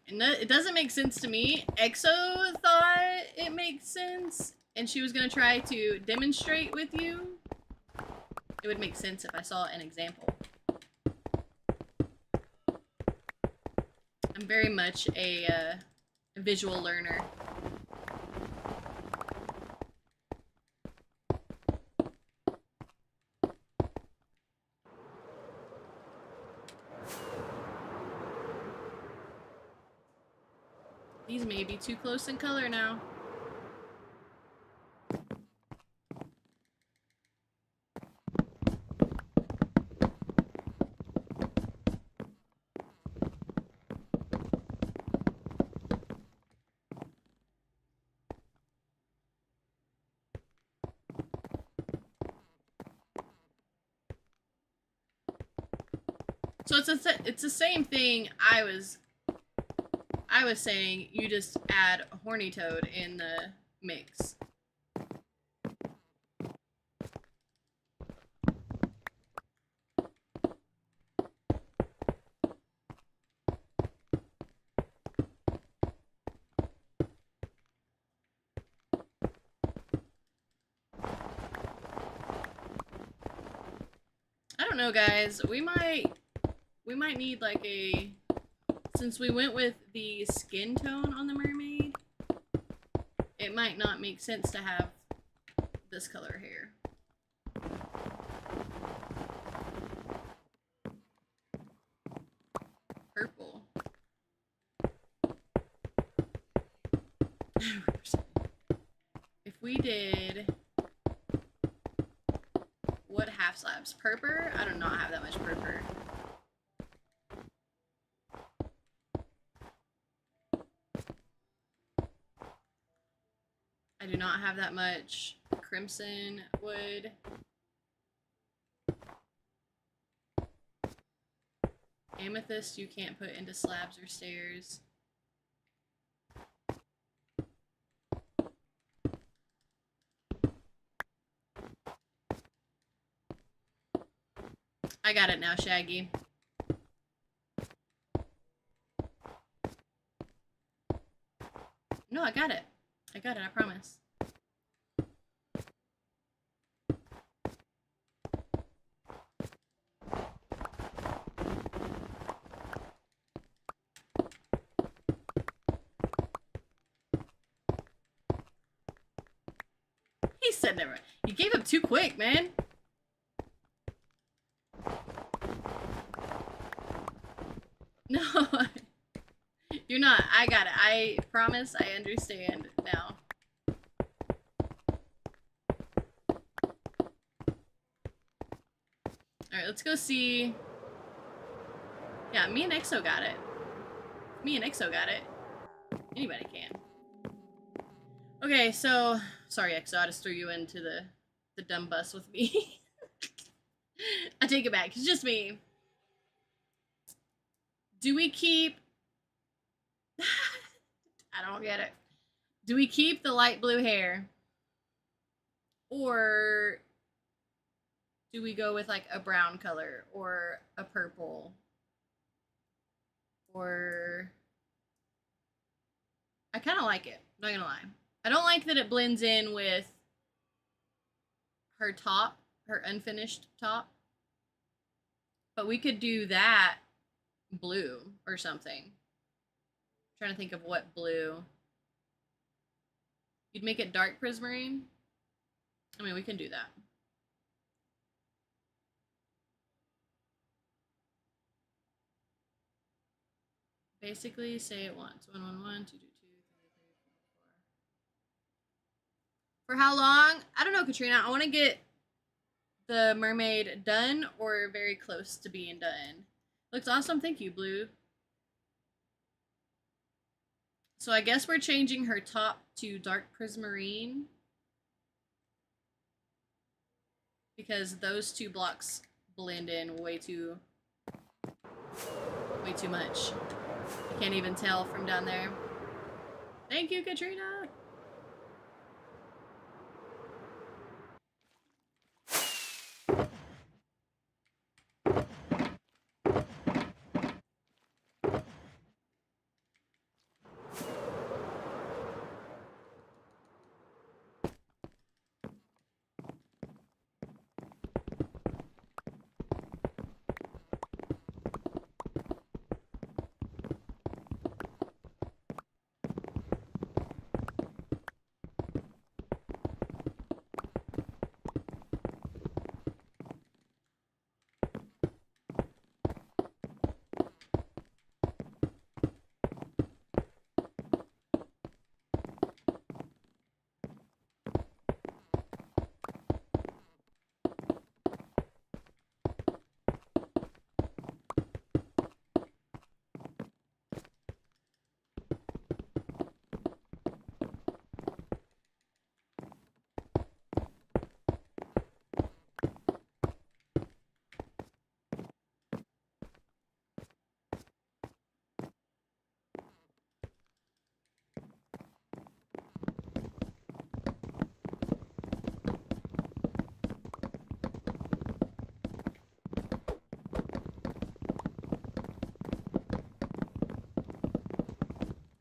It doesn't make sense to me. EXO thought it makes sense, and she was gonna try to demonstrate with you. It would make sense if I saw an example. I'm very much a visual learner. These may be too close in color now. So it's the same thing I was saying. You just add a horny toad in the mix. I don't know, guys. We might need like a, since we went with the skin tone on the mermaid, it might not make sense to have this color hair. Purple. If we did, what half slabs? Purple? I do not have that much purple. I do not have that much crimson wood. Amethyst you can't put into slabs or stairs. I got it now, Shaggy. No, I got it. I got it, I promise. He said never. You gave up too quick, man. No, you're not. I got it. I promise I understand now. Alright, let's go see. Yeah, me and Exo got it. Me and Exo got it. Anybody can. Okay, so sorry, Exo, I just threw you into the dumb bus with me. I take it back. It's just me. Do we keep... I don't get it. Do we keep the light blue hair? Or do we go with like a brown color or a purple? Or... I kind of like it, not gonna lie. I don't like that it blends in with her top, her unfinished top. But we could do that blue or something. I'm trying to think of what blue. You'd make it dark prismarine? I mean, we can do that. Basically, say it once. 1, 1, 1, 2, 2, 2, 3, 3, 4, 4. For how long? I don't know, Katrina. I want to get the mermaid done or very close to being done. Looks awesome. Thank you, Blue. So I guess we're changing her top to dark prismarine because those two blocks blend in way too much. I can't even tell from down there. Thank you, Katrina.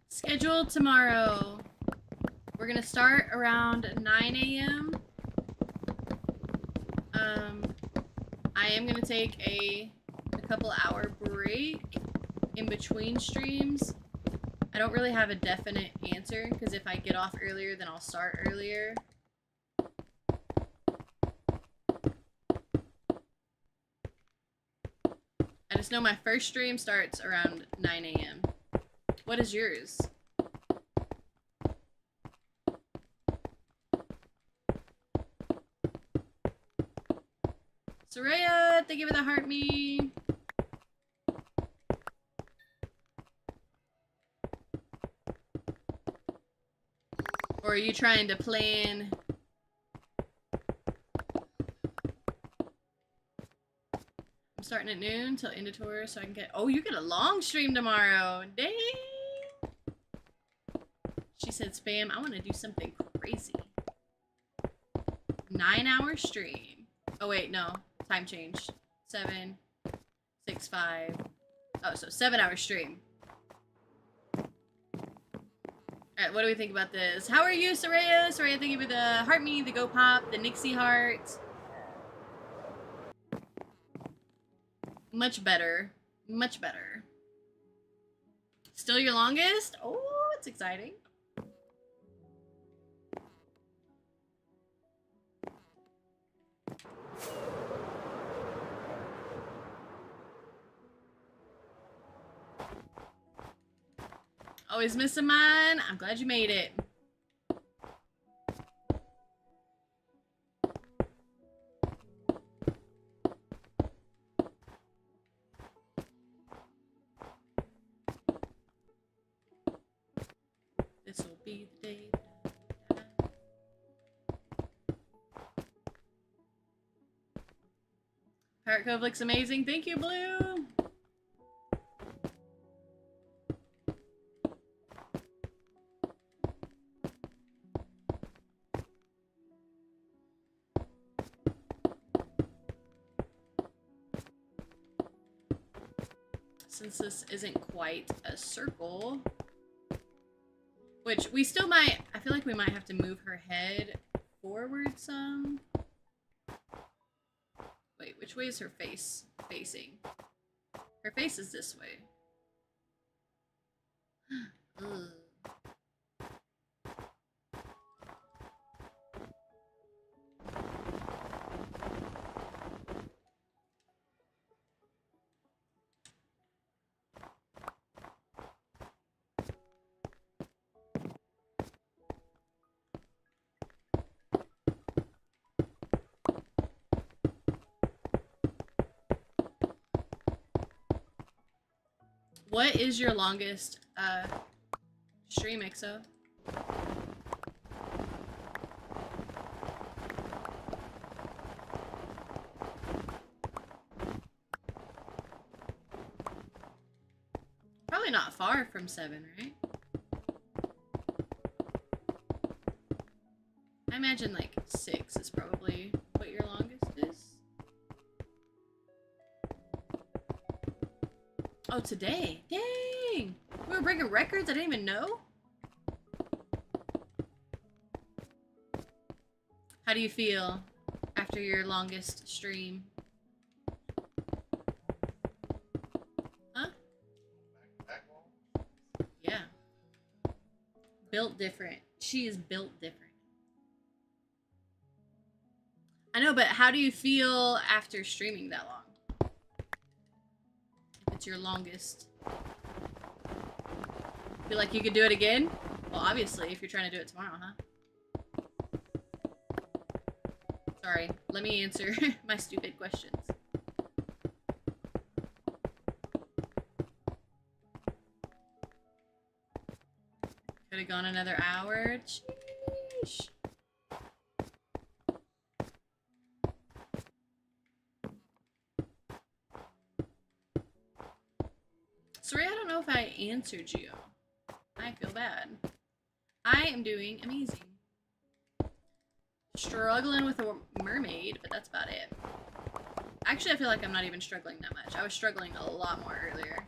Scheduled tomorrow. We're gonna start around 9 a.m. I am gonna take a couple hour break in between streams. I don't really have a definite answer, because if I get off earlier, then I'll start earlier. I just know my first stream starts around 9 a.m. What is yours? Soraya, thank you for the heart me. Or are you trying to plan? I'm starting at noon till end of tour so I can get... Oh, you get a long stream tomorrow. Dang. She said spam. I want to do something crazy. 9-hour stream. Oh, wait, no. Time changed. 7, 6, 5. Oh, so 7-hour stream. Alright, what do we think about this? How are you, Soraya? Soraya, thank you for the heart me, the go pop, the Nixie heart. Much better. Much better. Still your longest? Oh, it's exciting. Always missing mine. I'm glad you made it. This will be the day. Pirate Cove looks amazing. Thank you, Blue. Since this isn't quite a circle, which we still might, I feel like we might have to move her head forward some. Wait, which way is her face facing? Her face is this way. Ugh. What is your longest stream, EXO? Probably not far from 7, right? I imagine like 6 is probably what your longest is. Oh, today. Dang! We were breaking records? I didn't even know? How do you feel after your longest stream? Huh? Yeah. Built different. She is built different. I know, but how do you feel after streaming that long? It's your longest. Feel like you could do it again? Well, obviously, if you're trying to do it tomorrow, huh? Sorry, let me answer my stupid questions. Could have gone another hour. Sheesh. Sorry, I don't know if I answered you. I feel bad. I am doing amazing. Struggling with a mermaid, but that's about it. Actually, I feel like I'm not even struggling that much. I was struggling a lot more earlier.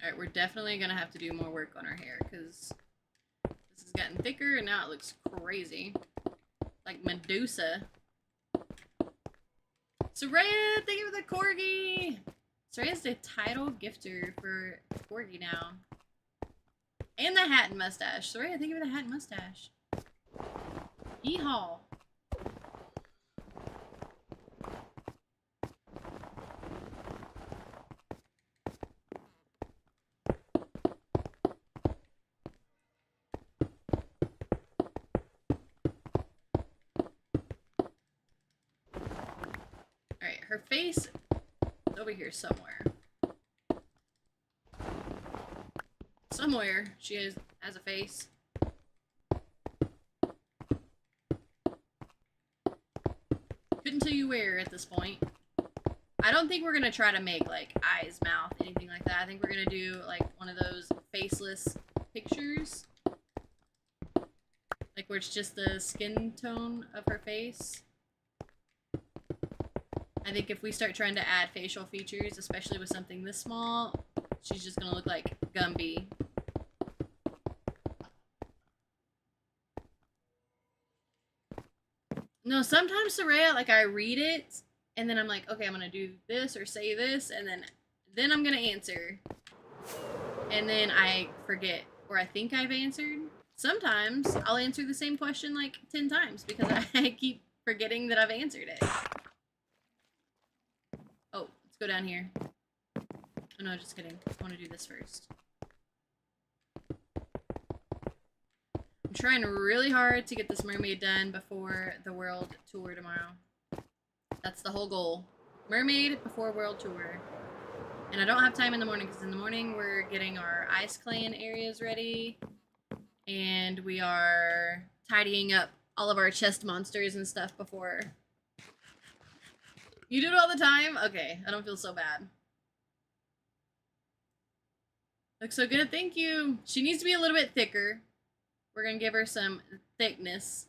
Alright, we're definitely gonna have to do more work on our hair, because this has gotten thicker and now it looks crazy. Like Medusa. Soraya, thank you for the corgi! Soraya's the title gifter for corgi now. And the hat and mustache. Soraya, thank you for the hat and mustache. Yeehaw. Alright, her face is over here somewhere. Somewhere she has a face. Couldn't tell you where at this point. I don't think we're gonna try to make like eyes, mouth, anything like that. I think we're gonna do like one of those faceless pictures. Like where it's just the skin tone of her face. I think if we start trying to add facial features, especially with something this small, she's just gonna look like Gumby. No, sometimes Soraya, like I read it, and then I'm like, okay, I'm gonna do this or say this, and then I'm gonna answer. And then I forget, or I think I've answered. Sometimes I'll answer the same question like 10 times because I keep forgetting that I've answered it. Oh, let's go down here. Oh no, just kidding. I want to do this first. I'm trying really hard to get this mermaid done before the world tour tomorrow. That's the whole goal. Mermaid before world tour. And I don't have time in the morning because in the morning we're getting our ice clan areas ready. And we are tidying up all of our chest monsters and stuff before. You do it all the time? Okay, I don't feel so bad. Looks so good, thank you. She needs to be a little bit thicker. We're gonna give her some thickness.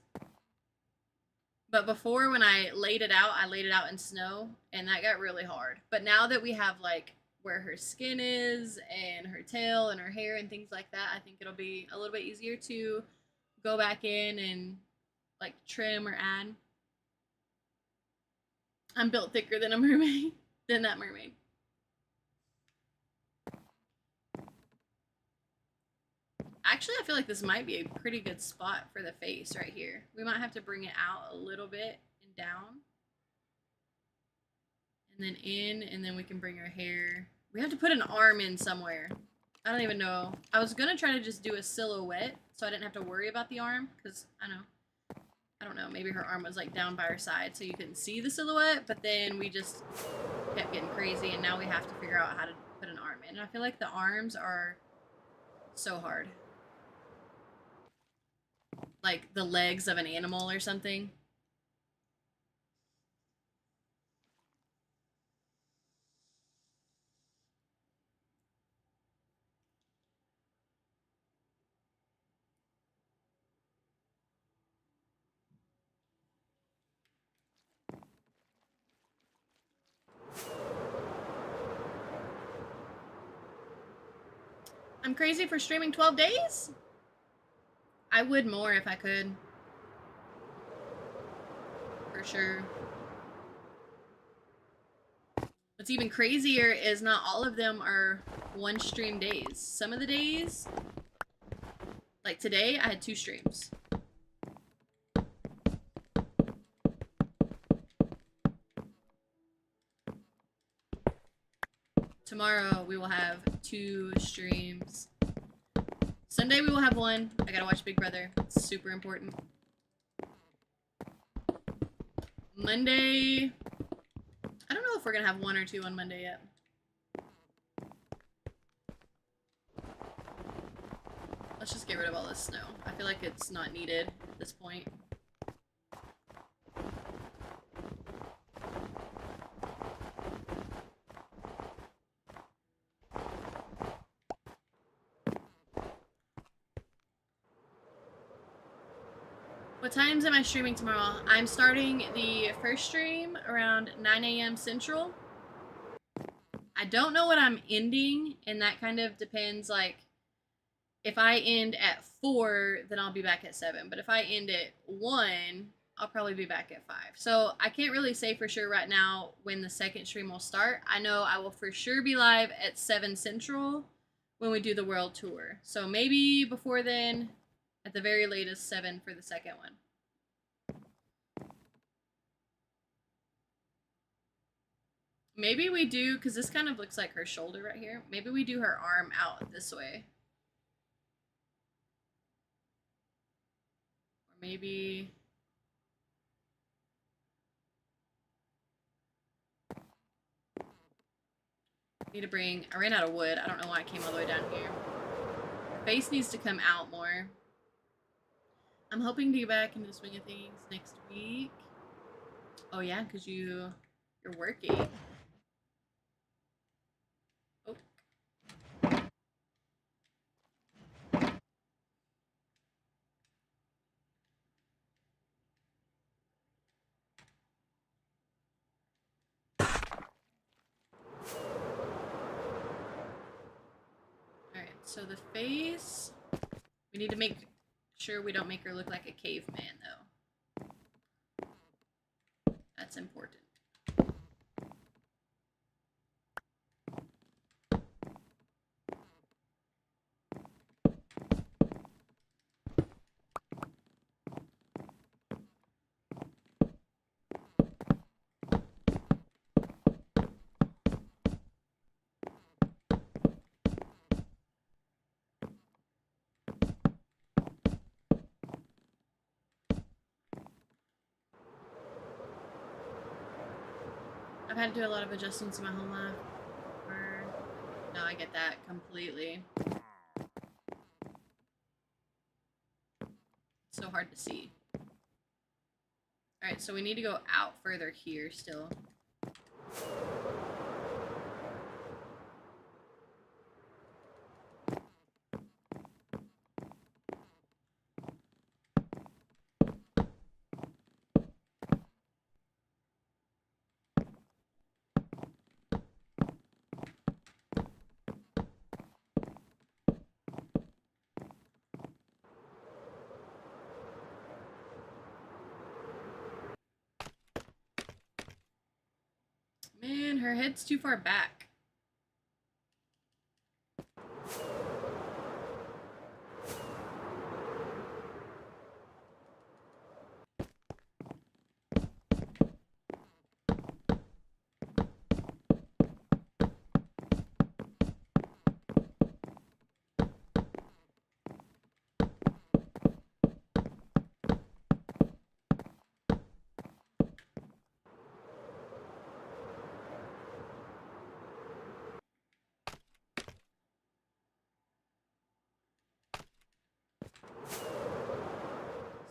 But before, when I laid it out in snow, and that got really hard. But now that we have like where her skin is and her tail and her hair and things like that, I think it'll be a little bit easier to go back in and like trim or add. I'm built thicker than a mermaid, than that mermaid. Actually, I feel like this might be a pretty good spot for the face right here. We might have to bring it out a little bit and down. And then in, and then we can bring our hair. We have to put an arm in somewhere. I don't even know. I was gonna try to just do a silhouette so I didn't have to worry about the arm, because I don't know, maybe her arm was like down by her side so you couldn't see the silhouette, but then we just kept getting crazy and now we have to figure out how to put an arm in. And I feel like the arms are so hard. Like the legs of an animal or something. I'm crazy for streaming 12 days? I would more if I could. For sure. What's even crazier is not all of them are one stream days. Some of the days, like today, I had 2 streams. Tomorrow we will have 2 streams. Sunday we will have 1. I gotta watch Big Brother. It's super important. Monday, I don't know if we're gonna have 1 or 2 on Monday yet. Let's just get rid of all this snow. I feel like it's not needed at this point. What times am I streaming tomorrow? I'm starting the first stream around 9 a.m. Central. I don't know what I'm ending, and that kind of depends. Like, if I end at 4, then I'll be back at 7. But if I end at 1, I'll probably be back at 5. So I can't really say for sure right now when the second stream will start. I know I will for sure be live at 7 Central when we do the world tour. So maybe before then, at the very latest, 7 for the second one. Maybe we do, because this kind of looks like her shoulder right here. Maybe we do her arm out this way. Or maybe... Need to bring... I ran out of wood. I don't know why I came all the way down here. Her face needs to come out more. I'm hoping to get back into the swing of things next week. Oh yeah, because you're working. Oh. Alright, so the face... We need to make sure we don't make her look like a caveman, though. That's important. I've had to do a lot of adjustments in my home life. No, I get that completely. It's so hard to see. Alright, so we need to go out further here still. Man, her head's too far back.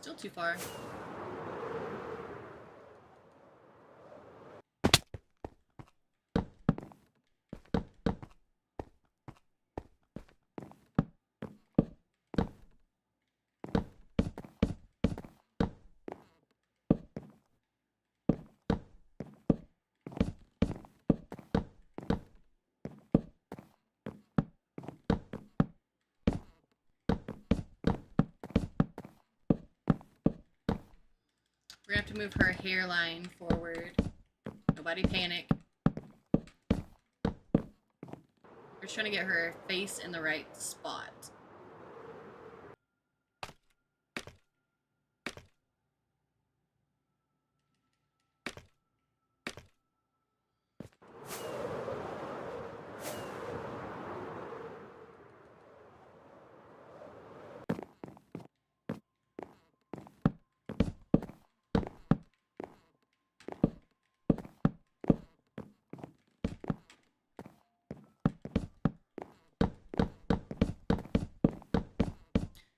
Still too far. We're gonna have to move her hairline forward. Nobody panic. We're just trying to get her face in the right spot.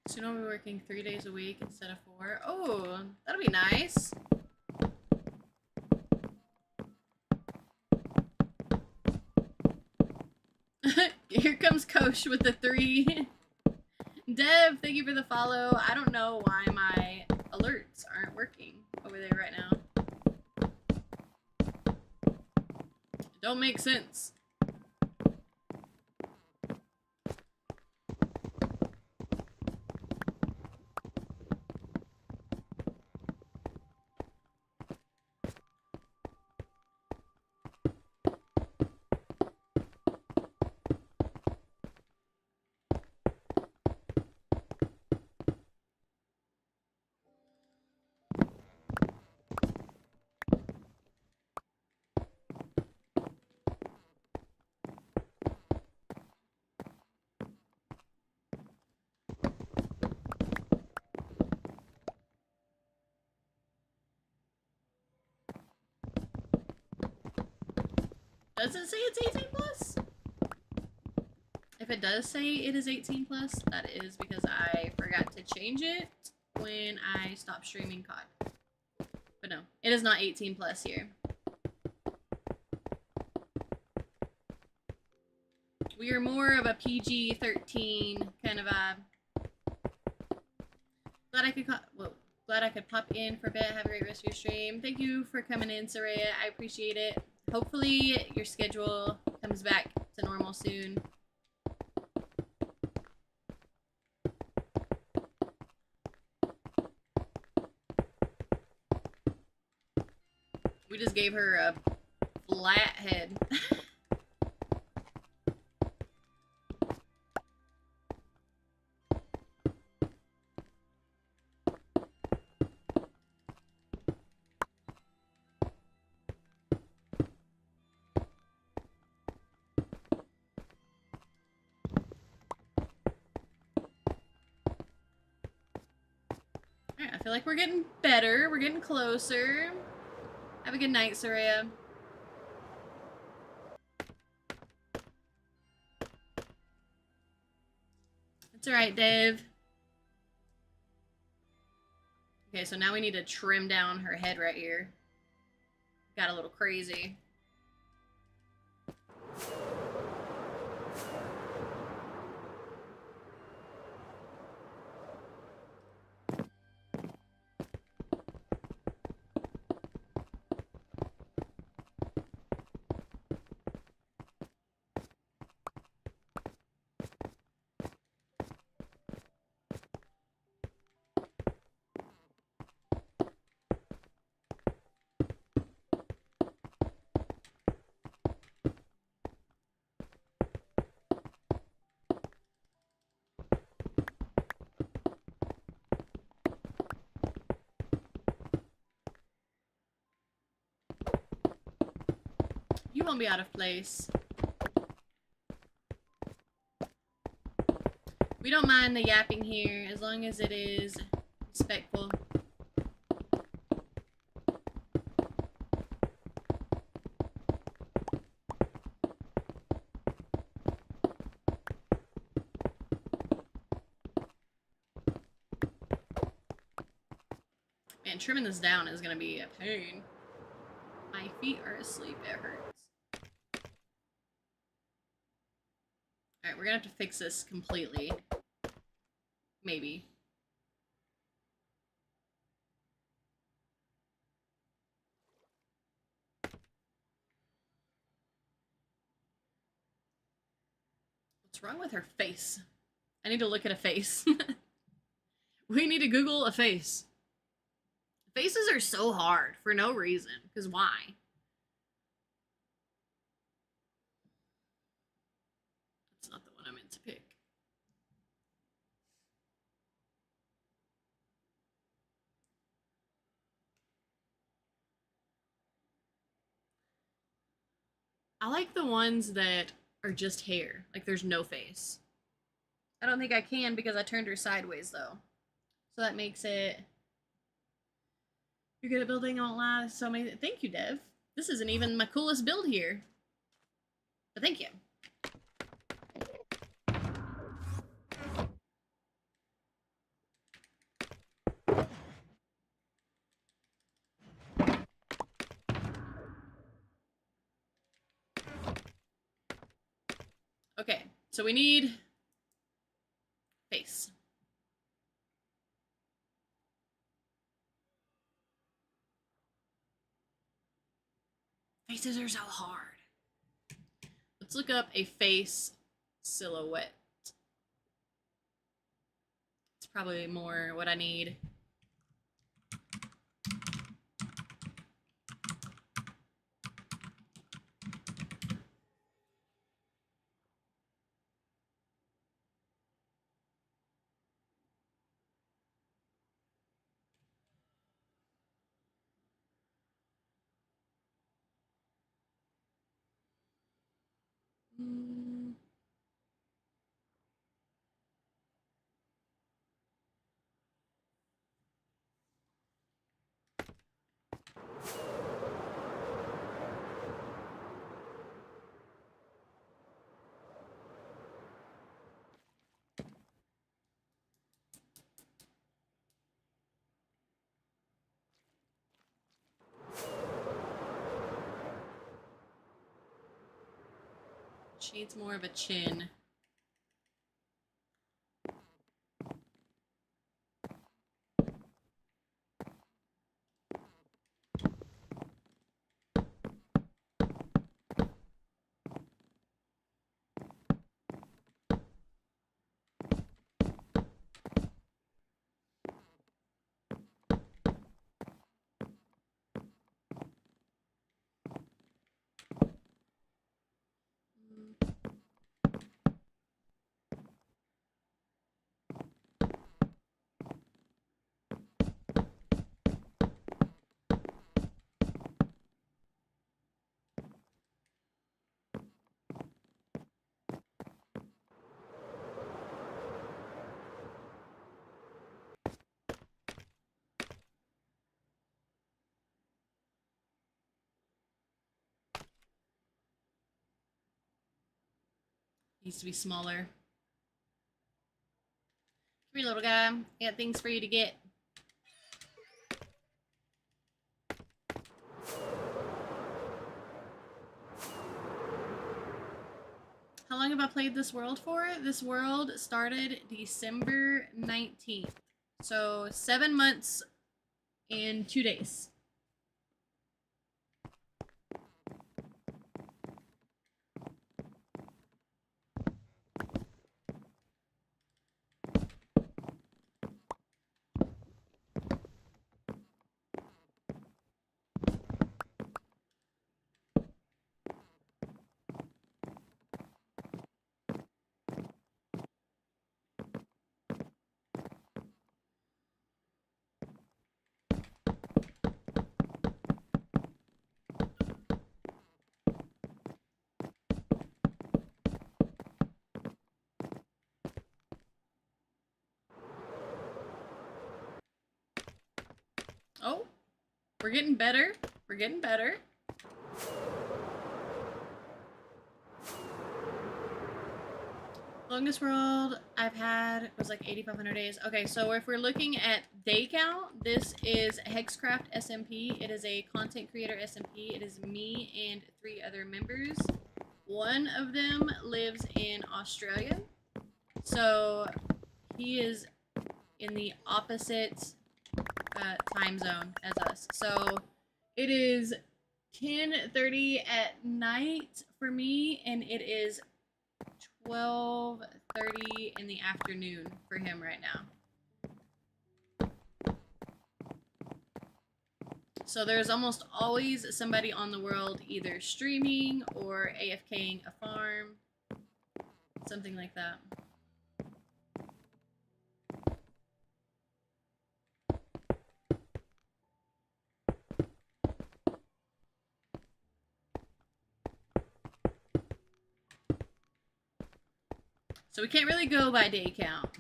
Soon I'll be working 3 days a week instead of 4. Oh, that'll be nice. Here comes Kosh with the 3. Dev, thank you for the follow. I don't know why my alerts aren't working over there right now. It don't make sense. Does it say it's 18 plus? If it does say it is 18 plus, that is because I forgot to change it when I stopped streaming COD. But no, it is not 18 plus here. We are more of a PG-13 kind of vibe. Glad I could pop in for a bit. Have a great rest of your stream. Thank you for coming in, Saraya. I appreciate it. Hopefully your schedule comes back to normal soon. We just gave her a flat head. I feel like we're getting better. We're getting closer. Have a good night, Saraya. It's alright, Dave. Okay, so now we need to trim down her head right here. Got a little crazy. You won't be out of place. We don't mind the yapping here as long as it is respectful. Man, trimming this down is gonna be a pain. My feet are asleep, it hurts. Alright, we're gonna have to fix this completely. Maybe. What's wrong with her face? I need to look at a face. We need to Google a face. Faces are so hard for no reason. Because why? That's not the one I meant to pick. I like the ones that are just hair. Like there's no face. I don't think I can because I turned her sideways though. So that makes it... You're good at building, I won't lie. So many... Thank you, Dev. This isn't even my coolest build here. But thank you. Okay, so we need face. Faces are so hard. Let's look up a face silhouette. It's probably more what I need. She needs more of a chin. Needs to be smaller. Come here, little guy. I got things for you to get. How long have I played this world for? This world started December 19th. So 7 months and 2 days. Oh, we're getting better. We're getting better. Longest world I've had was like 8,500 days. Okay, so if we're looking at day count, this is HexCraft SMP. It is a content creator SMP. It is me and 3 other members. One of them lives in Australia. So he is in the opposite time zone as us. So it is 10:30 at night for me, and it is 12:30 in the afternoon for him right now. So there's almost always somebody on the world either streaming or AFKing a farm, something like that. So we can't really go by day count.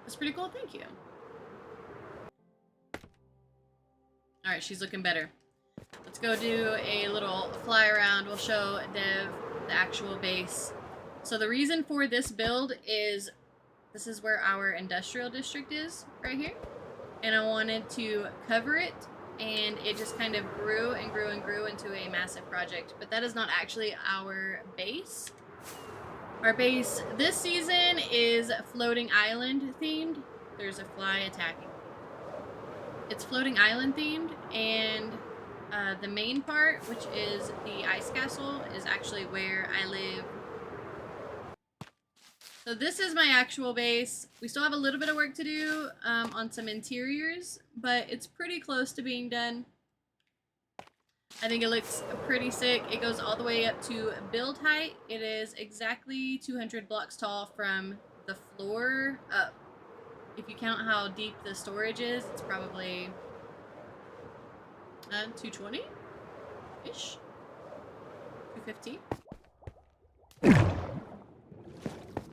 That's pretty cool, thank you. Alright, she's looking better. Let's go do a little fly around. We'll show Dev the actual base. So the reason for this build is this is where our industrial district is, right here. And I wanted to cover it, and it just kind of grew and grew and grew into a massive project. But that is not actually our base. Our base this season is floating island themed. There's a fly attacking. It's floating island themed, and the main part, which is the ice castle, is actually where I live So this is my actual base. We still have a little bit of work to do on some interiors, but it's pretty close to being done. I think it looks pretty sick. It goes all the way up to build height. It is exactly 200 blocks tall from the floor up. If you count how deep the storage is, it's probably 220-ish? 250?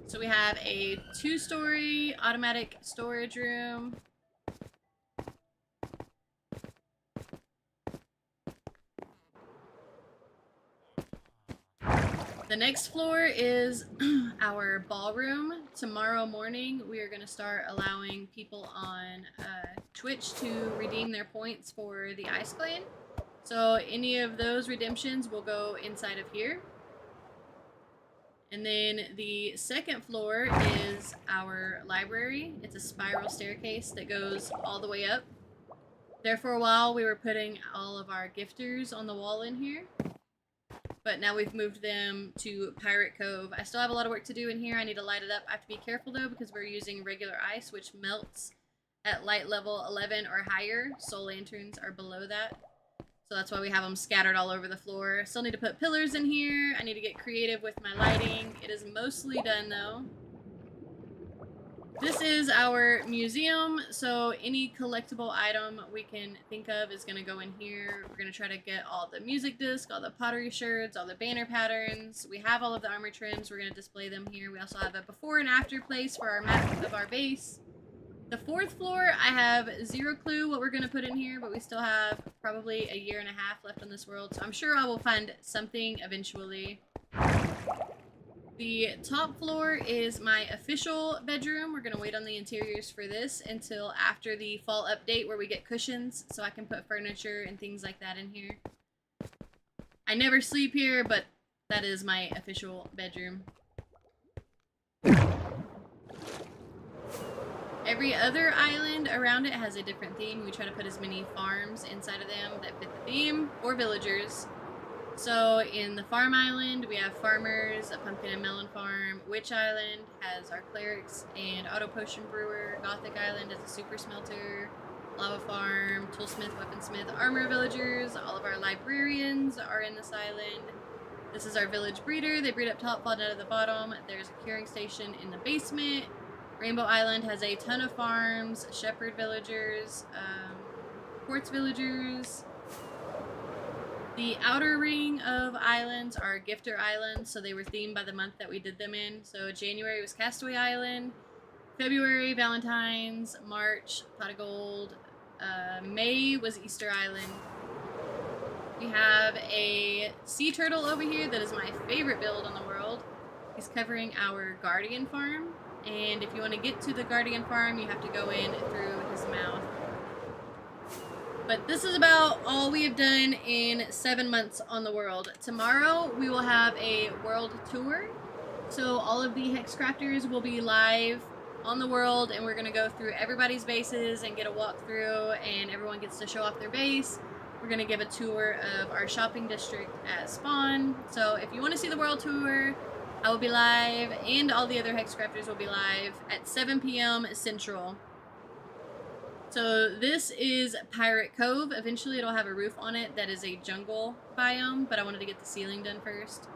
So we have a 2-story automatic storage room. The next floor is our ballroom. Tomorrow morning, we are going to start allowing people on Twitch to redeem their points for the Ice Clan. So any of those redemptions will go inside of here. And then the second floor is our library. It's a spiral staircase that goes all the way up. There for a while, we were putting all of our gifters on the wall in here. But now we've moved them to Pirate Cove. I still have a lot of work to do in here. I need to light it up. I have to be careful though because we're using regular ice, which melts at light level 11 or higher. Soul lanterns are below that. So that's why we have them scattered all over the floor. Still need to put pillars in here. I need to get creative with my lighting. It is mostly done though. This is our museum, so any collectible item we can think of is going to go in here. We're going to try to get all the music discs, all the pottery sherds, all the banner patterns. We have all of the armor trims. We're going to display them here. We also have a before and after place for our map of our base. The fourth floor, I have zero clue what we're going to put in here, but we still have probably a year and a half left on this world, so I'm sure I will find something eventually. The top floor is my official bedroom. We're going to wait on the interiors for this until after the fall update where we get cushions so I can put furniture and things like that in here. I never sleep here, but that is my official bedroom. Every other island around it has a different theme. We try to put as many farms inside of them that fit the theme, or villagers. So in the farm island, we have farmers, a pumpkin and melon farm. Witch Island has our clerics and auto potion brewer. Gothic Island has a super smelter, lava farm, toolsmith, weaponsmith, armor villagers. All of our librarians are in this island. This is our village breeder. They breed up top, fall down to the bottom. There's a curing station in the basement. Rainbow Island has a ton of farms, shepherd villagers, quartz villagers. The outer ring of islands are gifter islands, so they were themed by the month that we did them in. So January was Castaway Island, February Valentine's, March Pot of Gold, May was Easter Island. We have a sea turtle over here that is my favorite build in the world. He's covering our guardian farm, and if you want to get to the guardian farm, you have to go in through his mouth. But this is about all we have done in 7 months on the world. Tomorrow, we will have a world tour. So all of the HexCrafters will be live on the world, and we're going to go through everybody's bases and get a walkthrough, and everyone gets to show off their base. We're going to give a tour of our shopping district at spawn. So if you want to see the world tour, I will be live, and all the other HexCrafters will be live at 7 p.m. Central. So this is Pirate Cove. Eventually it'll have a roof on it that is a jungle biome, but I wanted to get the ceiling done first.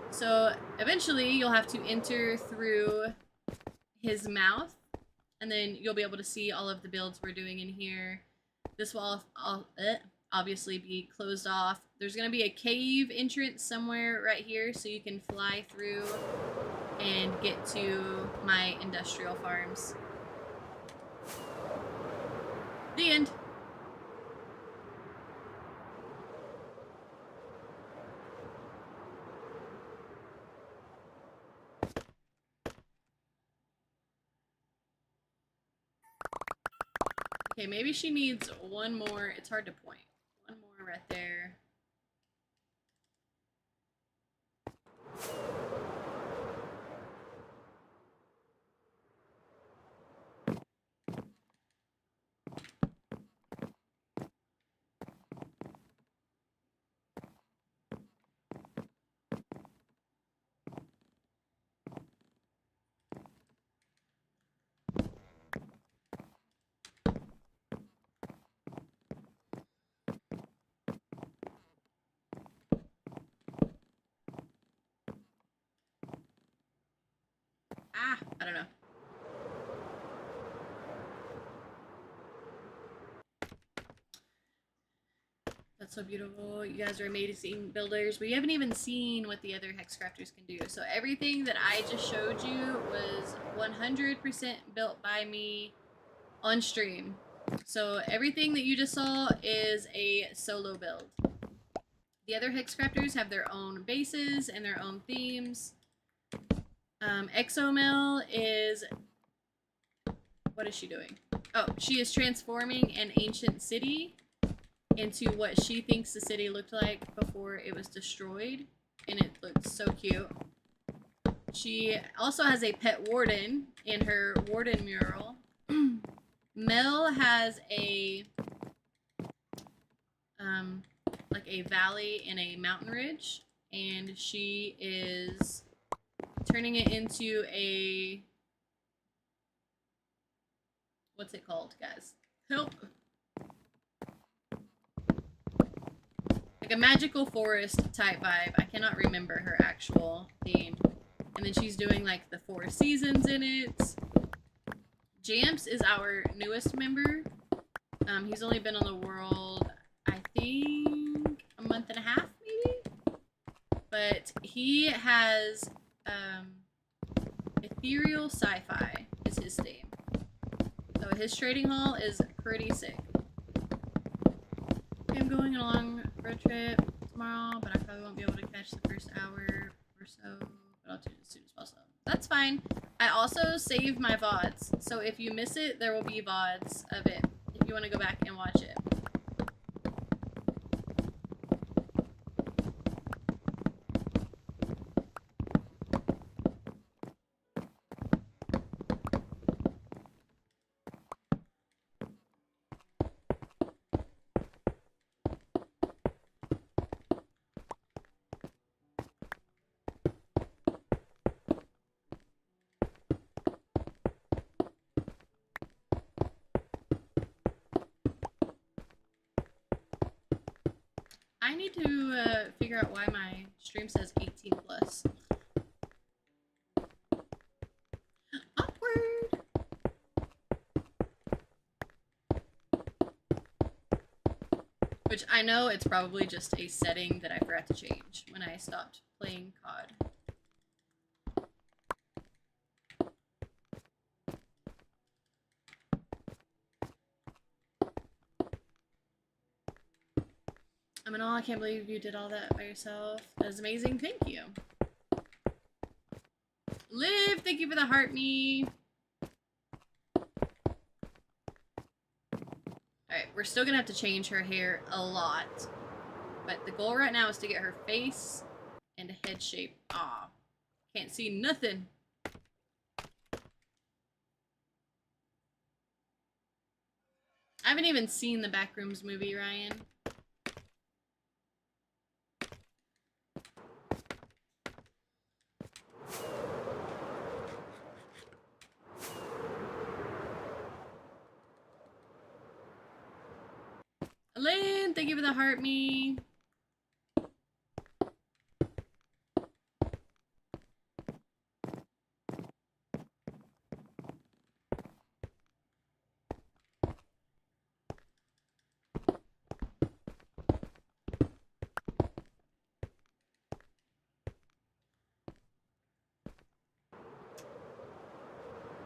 So eventually you'll have to enter through his mouth, and then you'll be able to see all of the builds we're doing in here. This will obviously be closed off. There's going to be a cave entrance somewhere right here, so you can fly through and get to my industrial farms. The end. Okay, maybe she needs one more. It's hard to point. One more right there. I don't know. That's so beautiful. You guys are amazing builders. We haven't even seen what the other HexCrafters can do. So everything that I just showed you was 100% built by me on stream. So everything that you just saw is a solo build. The other HexCrafters have their own bases and their own themes. Exomel is... What is she doing? Oh, she is transforming an ancient city into what she thinks the city looked like before it was destroyed, and it looks so cute. She also has a pet warden in her warden mural. Mel has a like a valley and a mountain ridge, and she is turning it into a, what's it called, guys? Help. Like a magical forest type vibe. I cannot remember her actual theme. And then she's doing like the 4 seasons in it. Jamps is our newest member. He's only been on the world, I think, a month and a half, maybe? But he has ethereal sci-fi is his theme. So his trading hall is pretty sick. I'm going along road trip tomorrow, but I probably won't be able to catch the first hour or so, but I'll do it as soon as possible. That's fine. I also save my VODs, so if you miss it, there will be VODs of it if you want to go back and watch it. I need to figure out why my stream says 18 plus. Awkward. Which I know it's probably just a setting that I forgot to change when I stopped playing COD. I'm in awe. I can't believe you did all that by yourself. That is amazing. Thank you. Liv, thank you for the heart me. Alright, we're still gonna have to change her hair a lot. But the goal right now is to get her face and head shape. Aw, can't see nothing. I haven't even seen the Backrooms movie, Ryan. Lynn, thank you for the heart me.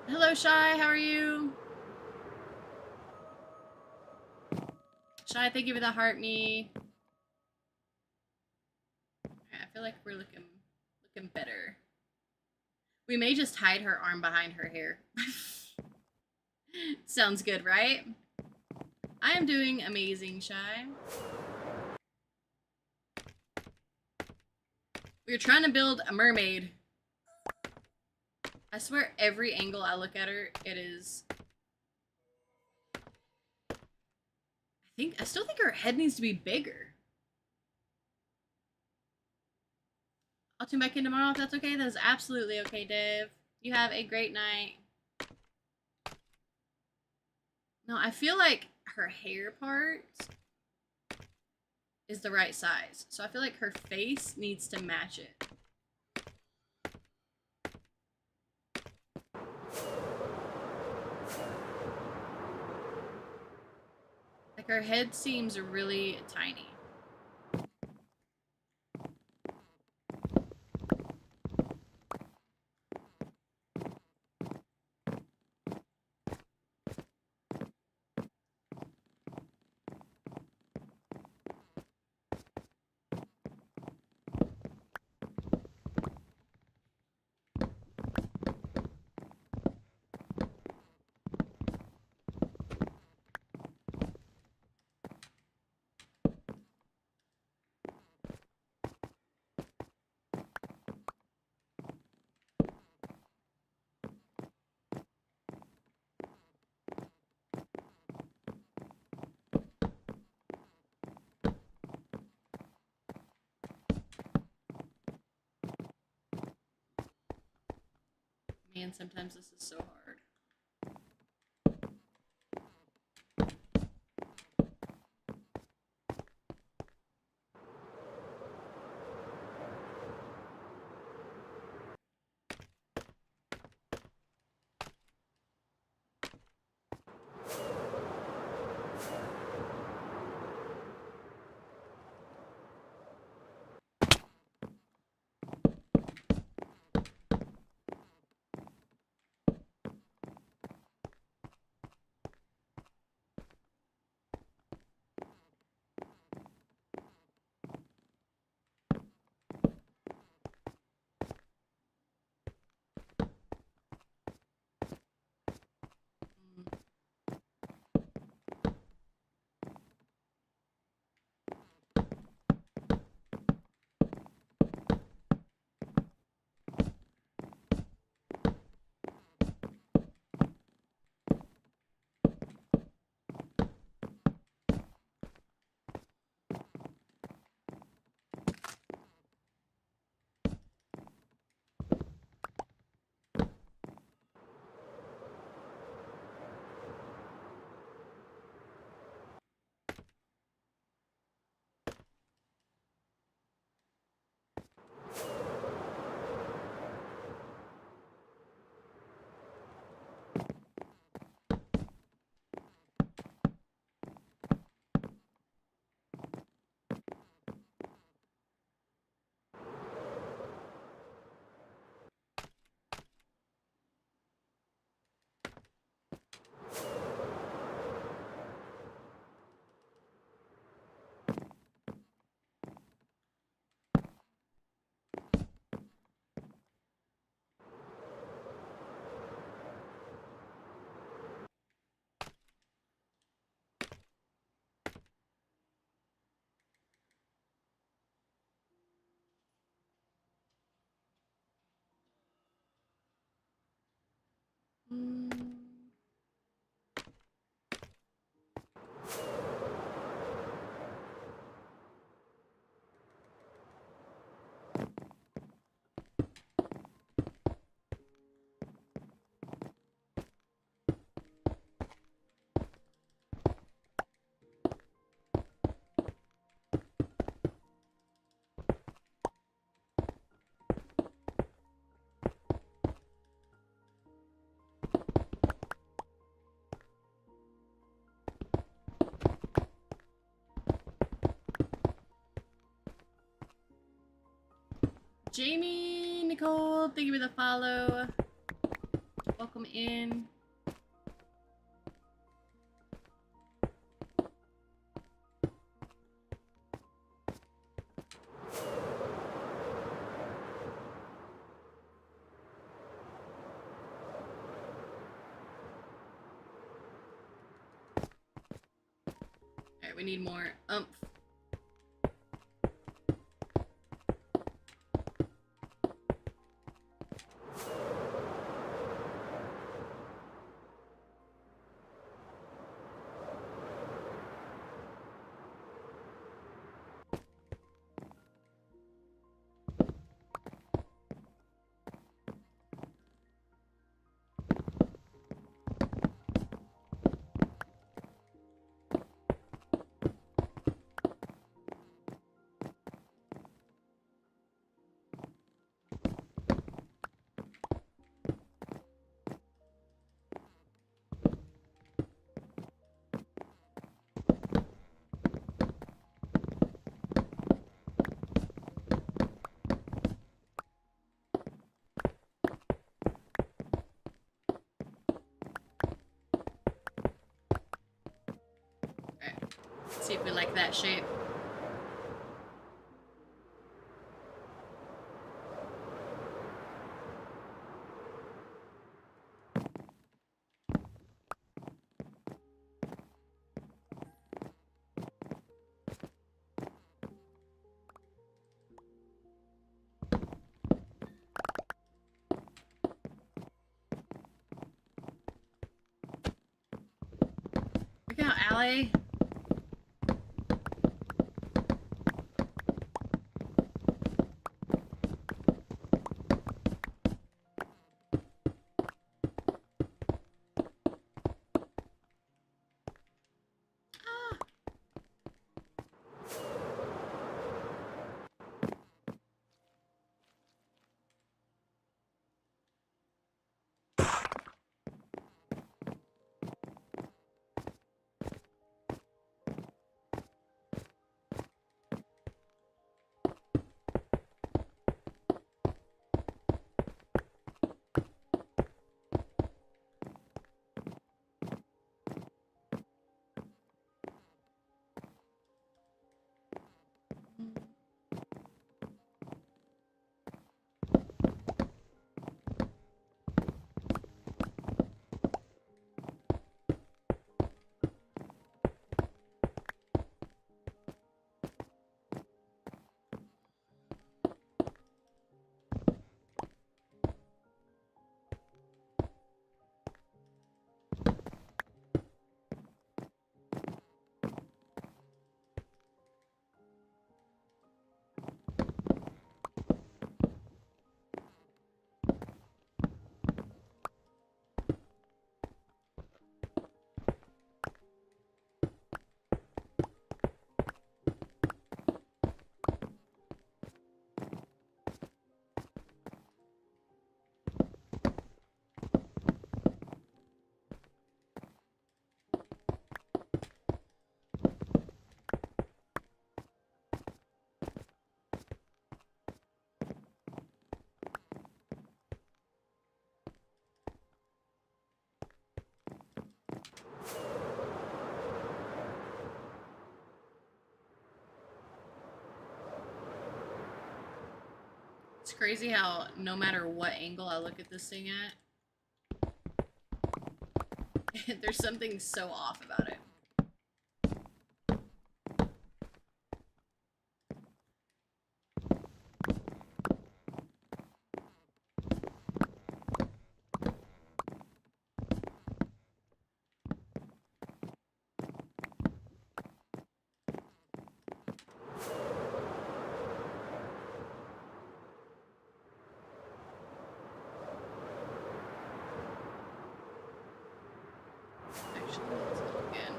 Hello, Shy. How are you? Shy, thank you for the heart me. Right, I feel like we're looking better. We may just hide her arm behind her hair. Sounds good, right? I am doing amazing, Shy. We're trying to build a mermaid. I swear every angle I look at her, it is... I still think her head needs to be bigger. I'll tune back in tomorrow if that's okay. That is absolutely okay, Dev. You have a great night. No, I feel like her hair part is the right size. So I feel like her face needs to match it. Like, her head seems really tiny. Man, sometimes this is so hard. Jamie, Nicole, thank you for the follow. Welcome in. Alright, we need more oomph. See if we like that shape. Look out, Allie. It's crazy how no matter what angle I look at this thing at, there's something so off about it. Actually, let's look again.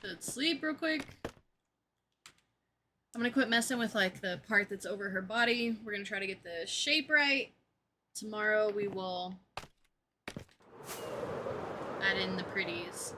Let's sleep real quick. I'm gonna quit messing with like the part that's over her body. We're gonna try to get the shape right. Tomorrow we will add in the pretties.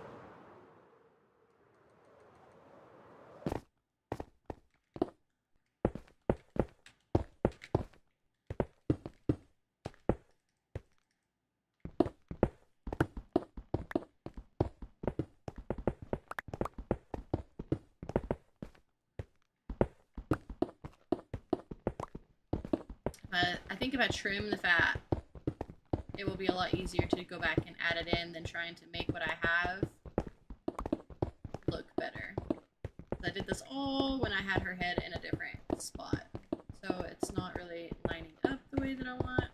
But I think if I trim the fat, it will be a lot easier to go back and add it in than trying to make what I have look better. I did this all when I had her head in a different spot. So it's not really lining up the way that I want.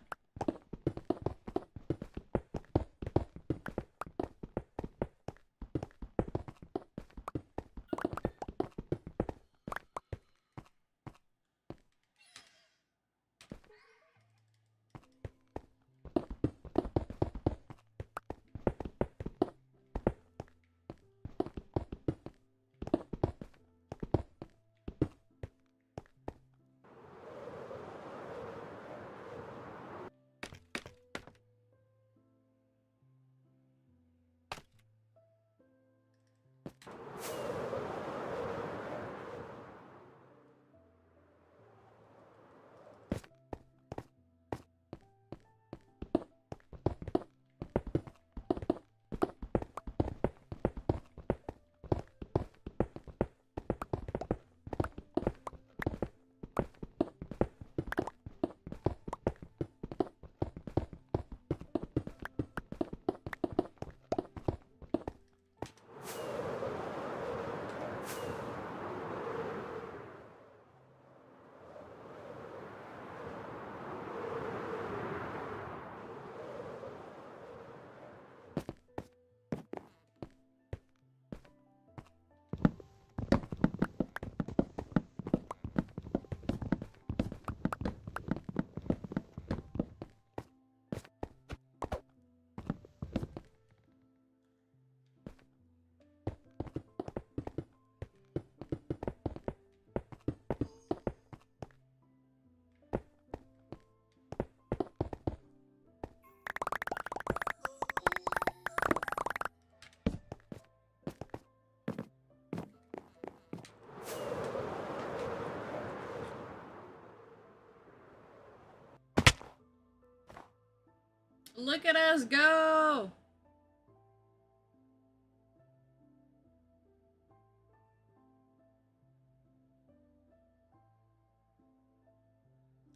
Look at us go!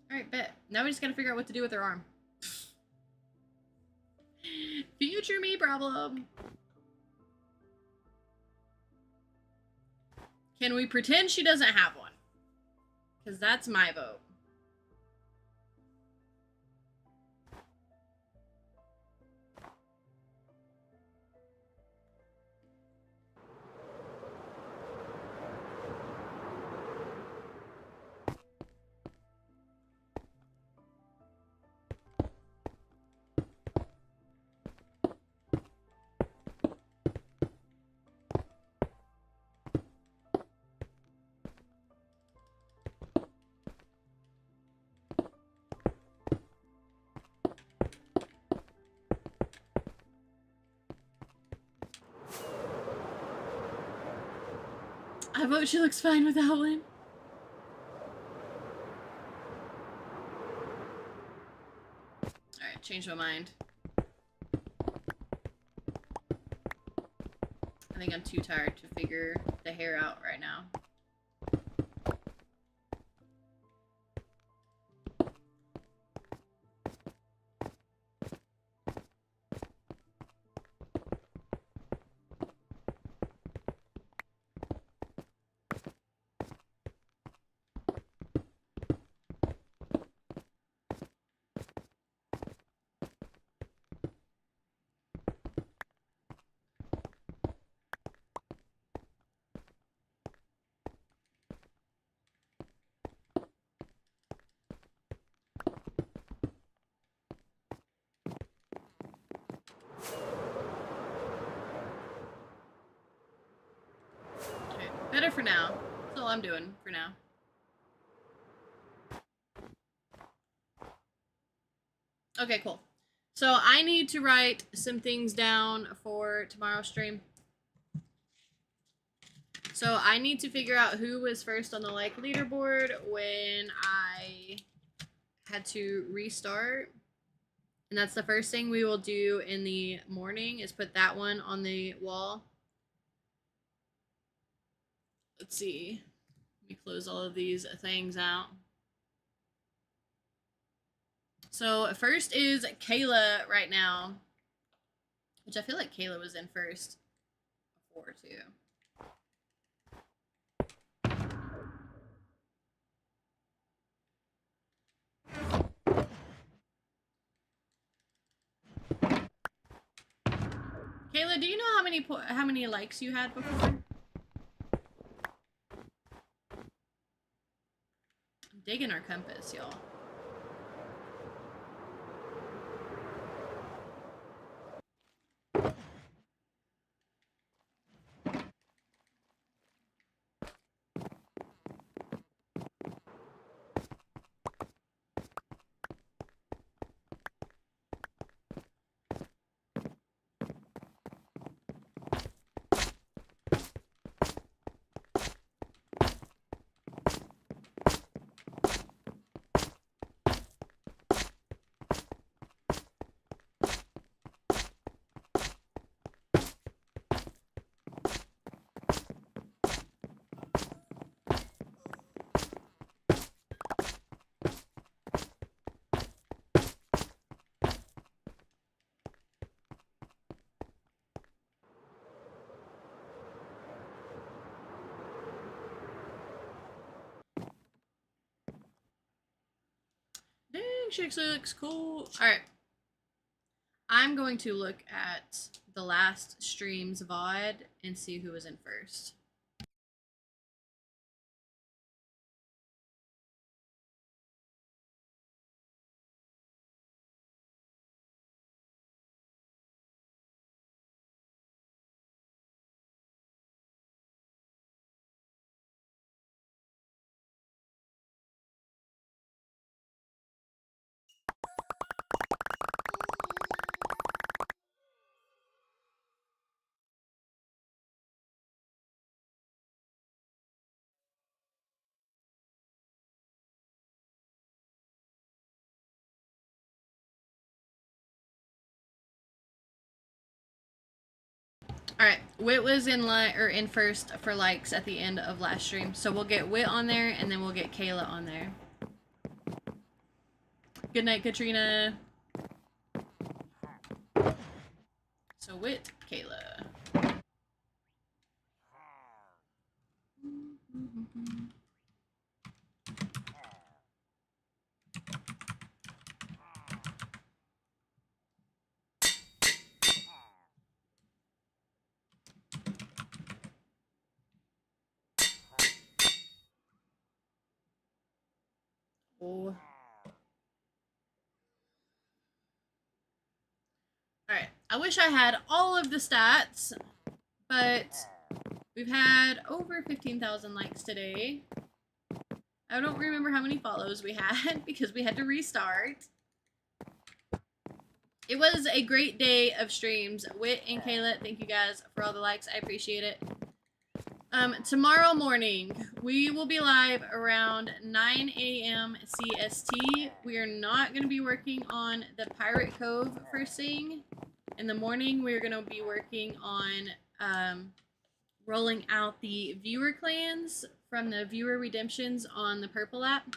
Alright, bet. Now we just gotta figure out what to do with her arm. Future me problem. Can we pretend she doesn't have one? Because that's my vote. I vote she looks fine without one. Alright, change my mind. I think I'm too tired to figure the hair out right now. for now. That's all I'm doing for now. Okay, cool. So I need to write some things down for tomorrow's stream. So I need to figure out who was first on the like leaderboard when I had to restart. And that's the first thing we will do in the morning is put that one on the wall. Let's see. Let me close all of these things out. So first is Kayla right now, which I feel like Kayla was in first before too. Kayla, do you know how many likes you had before? I'm digging our compass, y'all. Dang, Shix looks cool. Alright. I'm going to look at the last stream's VOD and see who was in first. Alright, Wit was in first for likes at the end of last stream. So we'll get Wit on there and then we'll get Kayla on there. Good night, Katrina. So Wit, Kayla. Oh. Alright, I wish I had all of the stats, but we've had over 15,000 likes today. I don't remember how many follows we had because we had to restart. It was a great day of streams. Wit and Kayla, thank you guys for all the likes. I appreciate it. Tomorrow morning, we will be live around 9 a.m. CST. We are not going to be working on the Pirate Cove first thing. In the morning, we're going to be working on rolling out the viewer clans from the viewer redemptions on the Purple app.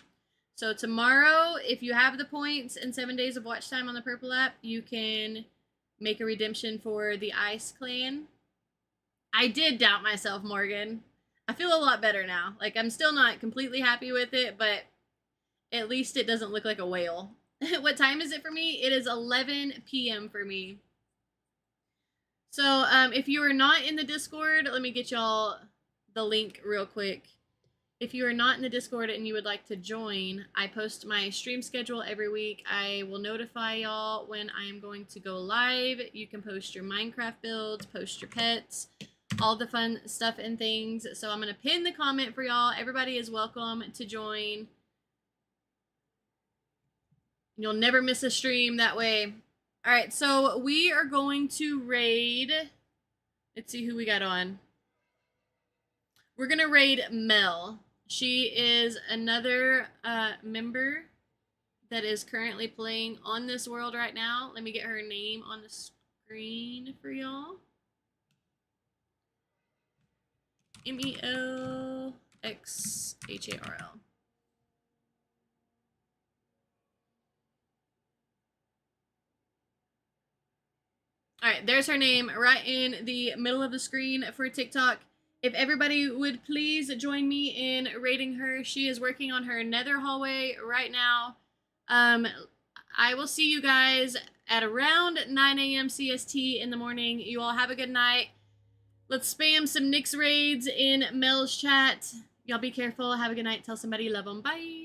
So tomorrow, if you have the points and 7 days of watch time on the Purple app, you can make a redemption for the Ice clan. I did doubt myself, Morgan. I feel a lot better now. Like, I'm still not completely happy with it, but at least it doesn't look like a whale. What time is it for me? It is 11 p.m. for me. So, if you are not in the Discord, let me get y'all the link real quick. If you are not in the Discord and you would like to join, I post my stream schedule every week. I will notify y'all when I am going to go live. You can post your Minecraft builds, post your pets, all the fun stuff and things. So I'm going to pin the comment for y'all. Everybody is welcome to join. You'll never miss a stream that way. All right, so we are going to raid. Let's see who we got on. We're going to raid Mel. She is another member that is currently playing on this world right now. Let me get her name on the screen for y'all. MELXHARL. All right, there's her name right in the middle of the screen for TikTok. If everybody would please join me in raiding her. She is working on her nether hallway right now. I will see you guys at around 9 a.m. CST in the morning. You all have a good night. Let's spam some Nyx raids in Mel's chat. Y'all be careful. Have a good night. Tell somebody you love them. Bye.